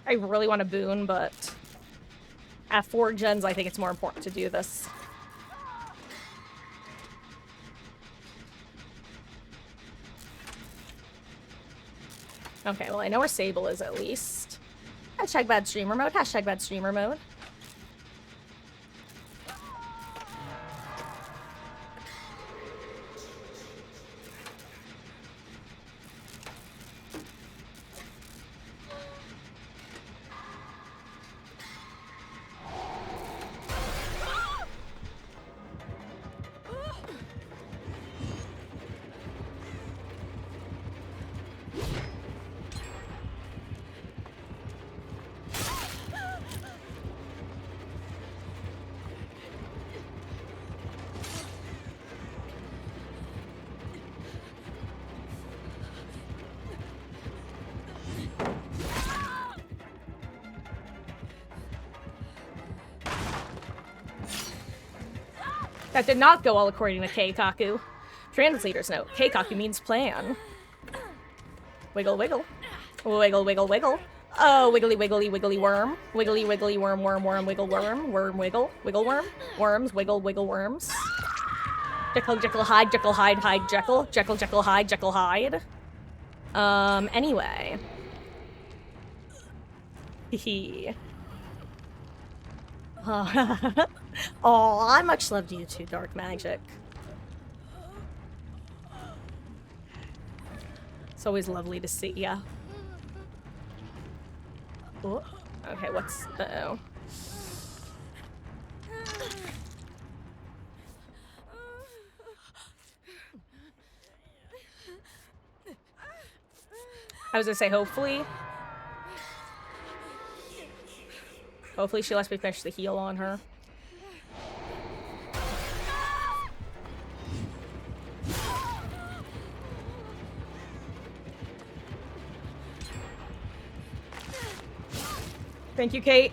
I really want to boon, but at 4 gens, I think it's more important to do this. Okay, well, I know where Sable is at least. Hashtag bad streamer mode. Hashtag bad streamer mode. That did not go all according to Keikaku. Translator's note. Keikaku means plan. Wiggle, wiggle. Wiggle, wiggle, wiggle. Oh, wiggly, wiggly, wiggly worm. Wiggly, wiggly, worm, worm, worm, wiggle, worm. Worm, wiggle. Wiggle, worm. Worms, wiggle, wiggle, worms. Jekyll, Jekyll, hide, Jekyll, hide, hide, Jekyll. Jekyll, Jekyll, hide, Jekyll, hide. Anyway. Hee. Oh, I much loved you too, Dark Magic. It's always lovely to see ya. Oh, okay, what's... Uh-oh. I was gonna say, hopefully. Hopefully she lets me finish the heal on her. Thank you, Kate.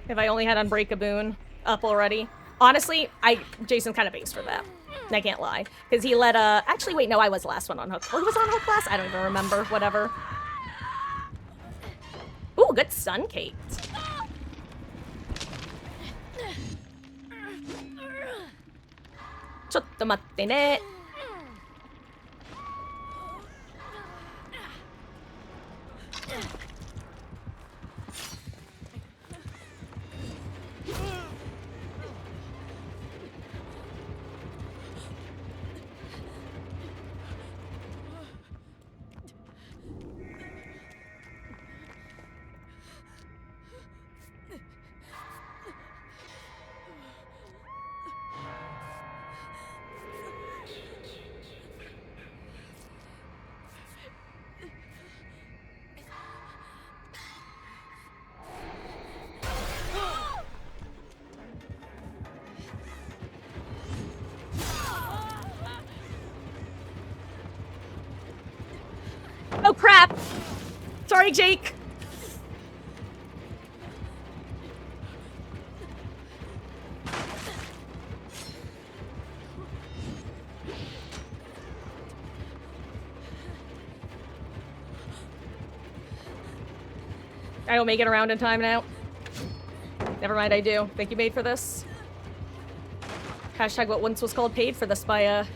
If I only had Unbreakaboon up already. Honestly, Jason's kind of based for that. I can't lie. Because he let, actually, wait, no, I was the last one on Hook. Or who was on Hook last? I don't even remember. Whatever. Ooh, good stun, Kate. Chotto matte ne. Oh, crap! Sorry, Jake! I don't make it around in time now. Never mind, I do. Thank you, Maid, for this. Hashtag what once was called paid for this by,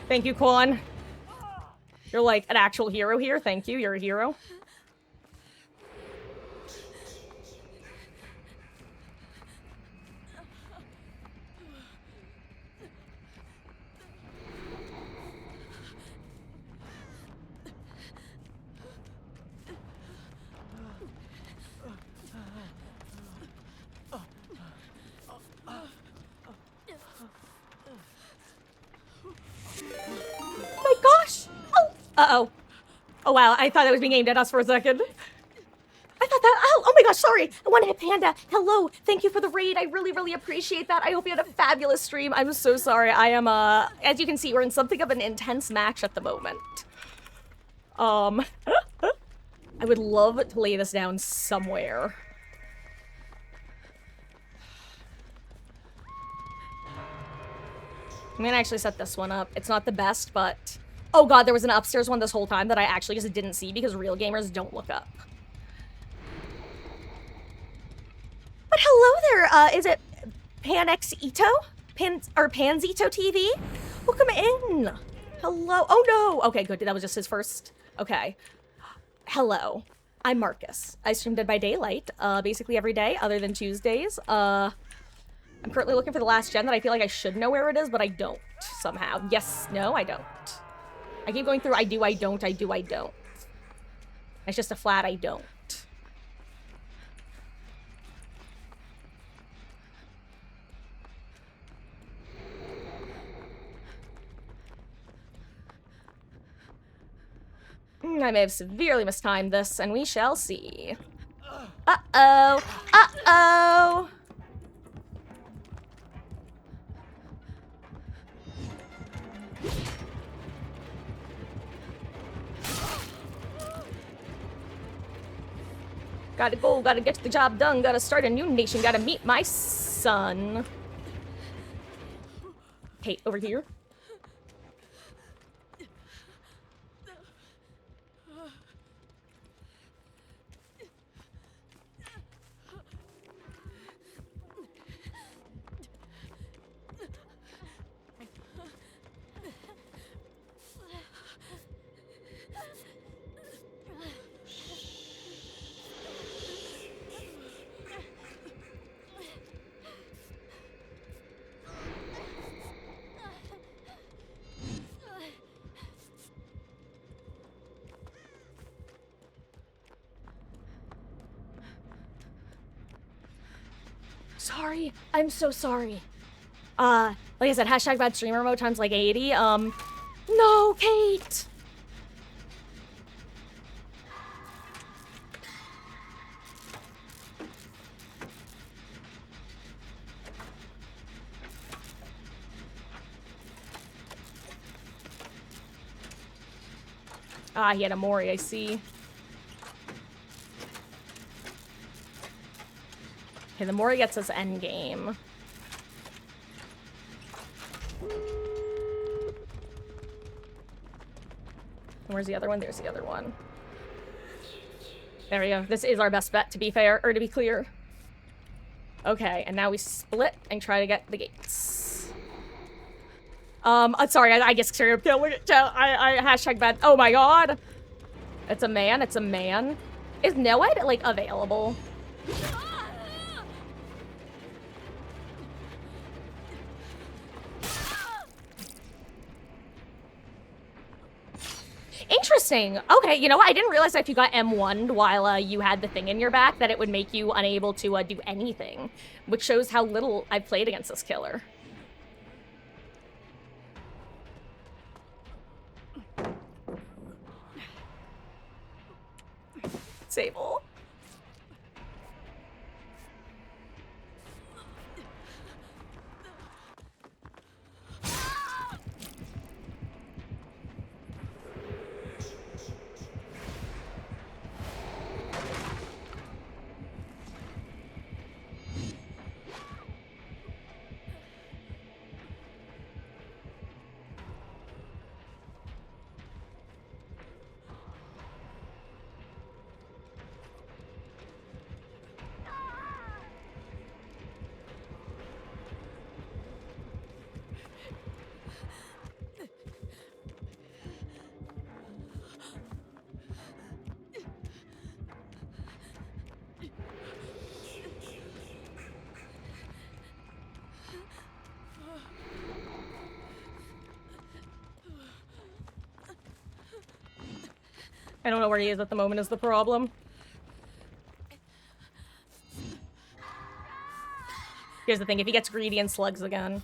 Thank you, Quan. You're like an actual hero here. Thank you. You're a hero. My gosh! Oh! Uh-oh. Oh, wow. I thought that was being aimed at us for a second. I thought that... Oh my gosh, sorry. I wanted a panda. Hello. Thank you for the raid. I really, really appreciate that. I hope you had a fabulous stream. I'm so sorry. I am, as you can see, we're in something of an intense match at the moment. I would love to lay this down somewhere. I'm gonna actually set this one up. It's not the best, but... Oh god, there was an upstairs one this whole time that I actually just didn't see because real gamers don't look up. But hello there, is it Panex Ito? Panzito TV? Welcome in. Hello. Oh no. Okay, good. That was just his first. Okay. Hello. I'm Marcus. I stream Dead by Daylight, basically every day other than Tuesdays. I'm currently looking for the last gen that I feel like I should know where it is, but I don't somehow. Yes, no, I don't. I keep going through I do, I don't, I do, I don't. It's just a flat I don't. I may have severely mistimed this, and we shall see. Uh-oh! Uh-oh! Gotta go, gotta get the job done, gotta start a new nation, gotta meet my son. Kate, over here. Sorry. I'm so sorry. Like I said, hashtag bad streamer mode times like 80. No, Kate! Ah, he had a Mori, I see. Okay, the Mori gets us endgame. And where's the other one? There's the other one. There we go. This is our best bet, to be fair, or to be clear. Okay, and now we split and try to get the gates. Sorry, I get scared. Look at I hashtag bad. Oh my god! It's a man, it's a man. Is Noed, like, available? Interesting. Okay, you know what? I didn't realize that if you got M1'd while you had the thing in your back, that it would make you unable to do anything, which shows how little I've played against this killer. Sable. I don't know where he is at the moment is the problem. Here's the thing, if he gets greedy and slugs again.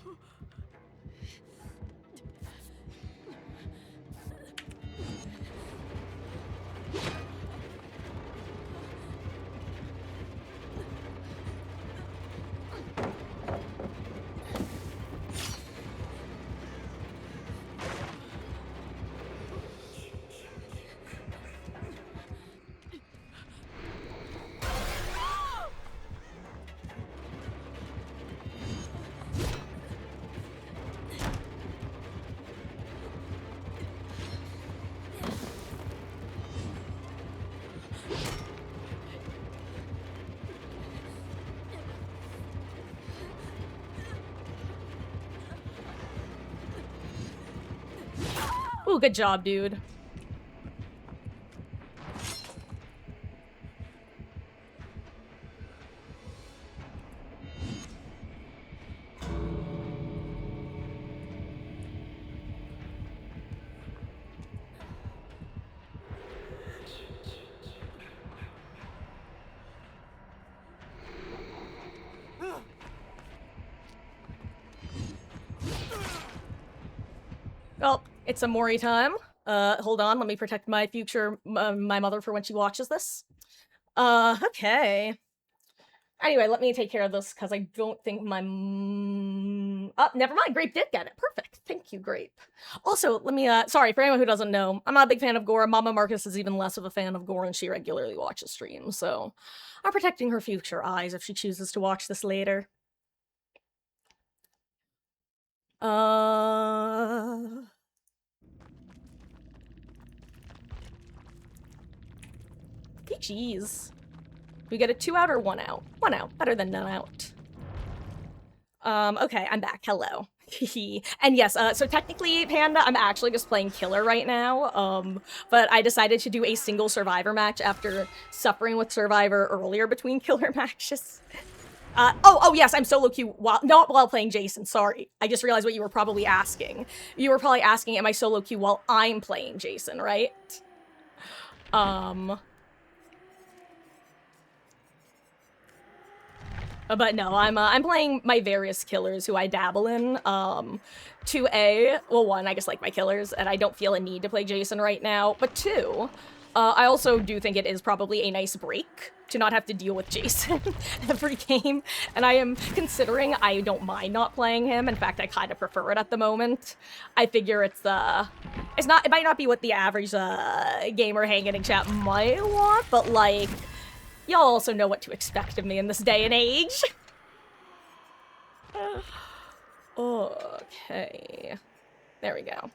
Ooh, good job, dude. Well, it's a Mori time. Hold on, let me protect my future, my mother for when she watches this. Okay. Anyway, let me take care of this, because I don't think my... Oh, never mind, Grape did get it. Perfect. Thank you, Grape. Also, let me, sorry, for anyone who doesn't know, I'm not a big fan of gore. Mama Marcus is even less of a fan of gore, and she regularly watches streams, so I'm protecting her future eyes if she chooses to watch this later. Jeez. We get a 2 out or 1 out? 1 out. Better than none out. Okay, I'm back. Hello. And yes, so technically, Panda, I'm actually just playing Killer right now, but I decided to do a single Survivor match after suffering with Survivor earlier between Killer matches. Oh, yes, I'm solo queue not while playing Jason, sorry. I just realized what you were probably asking. You were probably asking, am I solo queue while I'm playing Jason, right? But no, I'm playing my various killers who I dabble in. Well, one, I just like my killers, and I don't feel a need to play Jason right now. But two, I also do think it is probably a nice break to not have to deal with Jason every game. And I am considering I don't mind not playing him. In fact, I kind of prefer it at the moment. I figure it might not be what the average gamer hanging in chat might want, but like, y'all also know what to expect of me in this day and age. Okay. There we go.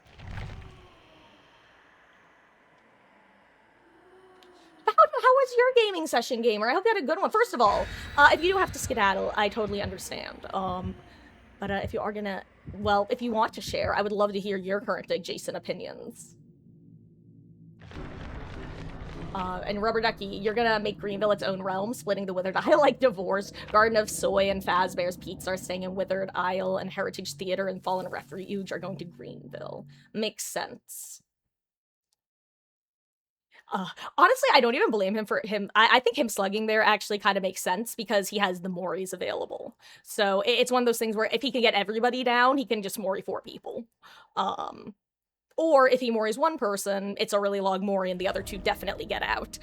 How was your gaming session, gamer? I hope you had a good one. First of all, if you do have to skedaddle, I totally understand. But if you are gonna, well, if you want to share, I would love to hear your current Jason opinions. And Rubber Ducky, you're gonna make Greenville its own realm, splitting the Withered Isle like Divorce. Garden of Soy and Fazbear's Pizza are staying in Withered Isle, and Heritage Theater and Fallen Refuge are going to Greenville. Makes sense. Honestly, I don't even blame him for him. I think him slugging there actually kind of makes sense because he has the Moris available. So it's one of those things where if he can get everybody down, he can just Mori 4 people. Or if he Moris one person, it's a really long Mori and the other two definitely get out.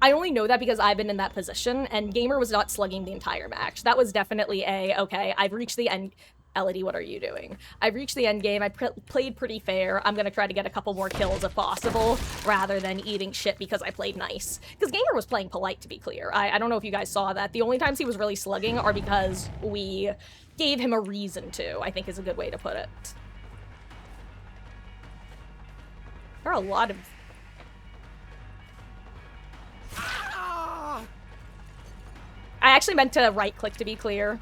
I only know that because I've been in that position, and Gamer was not slugging the entire match. That was definitely okay, I've reached the end. Elodie, what are you doing? I've reached the end game. I played pretty fair. I'm gonna try to get a couple more kills if possible, rather than eating shit because I played nice. Because Gamer was playing polite, to be clear. I don't know if you guys saw that. The only times he was really slugging are because we gave him a reason to, I think is a good way to put it. There are a lot of... I actually meant to right-click, to be clear.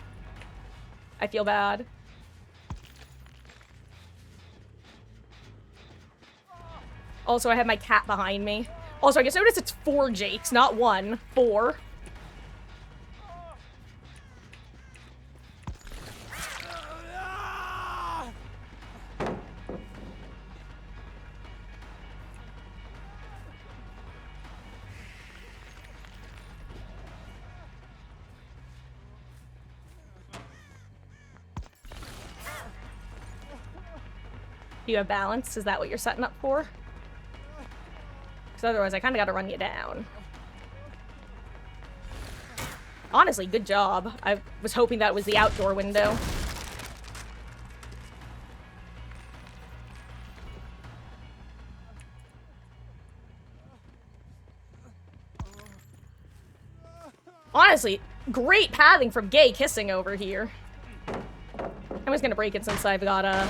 I feel bad. Also, I have my cat behind me. Also, I just noticed it's 4 Jakes, not 1. 4. Do you have balance? Is that what you're setting up for? Because otherwise, I kind of got to run you down. Honestly, good job. I was hoping that was the outdoor window. Honestly, great pathing from Gay Kissing over here. I'm just gonna break it since I've got a...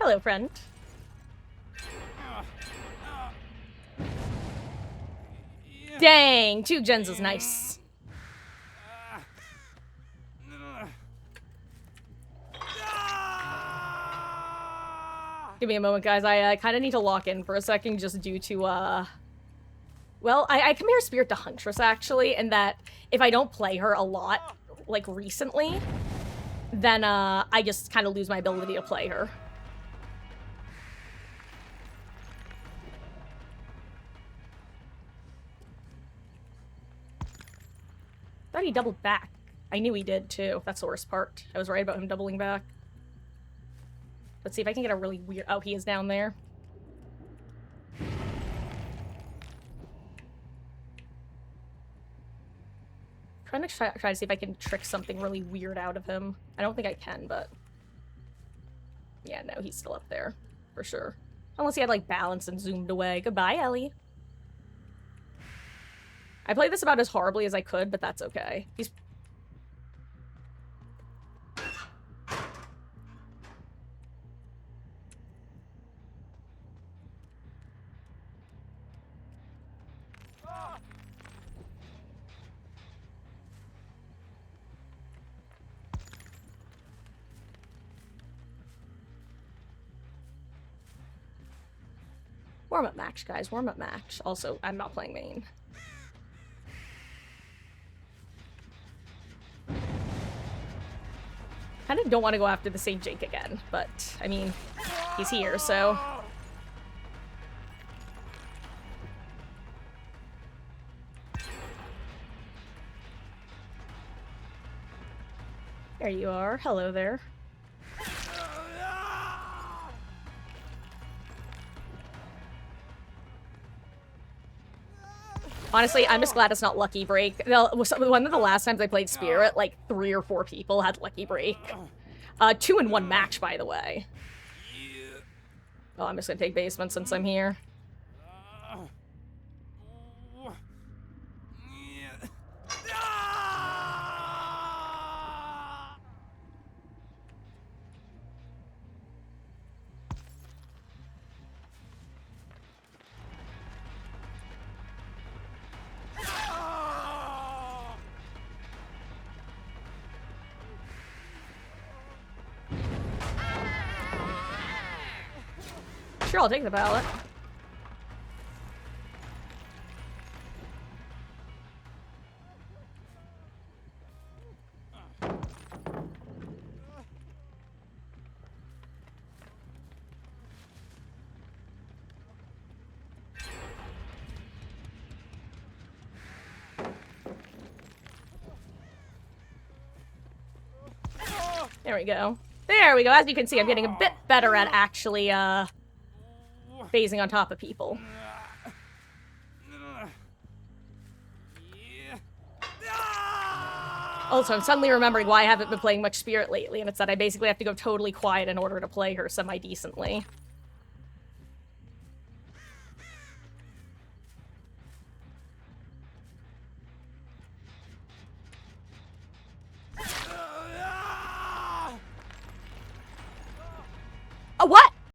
Hello, friend. Dang, 2 gens is nice. Give me a moment, guys. I kind of need to lock in for a second just due to, well, I compare Spirit to Huntress, actually, in that if I don't play her a lot, like, recently, then, I just kind of lose my ability to play her. Thought he doubled back. I knew he did, too. That's the worst part. I was right about him doubling back. Let's see if I can get a really weird... Oh, he is down there. Trying to try to see if I can trick something really weird out of him. I don't think I can, but... Yeah, no, he's still up there. For sure. Unless he had, like, balance and zoomed away. Goodbye, Ellie. I played this about as horribly as I could, but that's okay. He's... Warm-up match, guys. Warm-up match. Also, I'm not playing main. Kind of don't want to go after the same Jake again, but, I mean, he's here, so... There you are. Hello there. Honestly, I'm just glad it's not Lucky Break. One of the last times I played Spirit, like 3 or 4 people had Lucky Break. 2 in 1 match, by the way. Oh, I'm just gonna take basement since I'm here. Sure, I'll take the ballot. There we go. There we go. As you can see, I'm getting a bit better at actually, phasing on top of people. Also, I'm suddenly remembering why I haven't been playing much Spirit lately, and it's that I basically have to go totally quiet in order to play her semi-decently.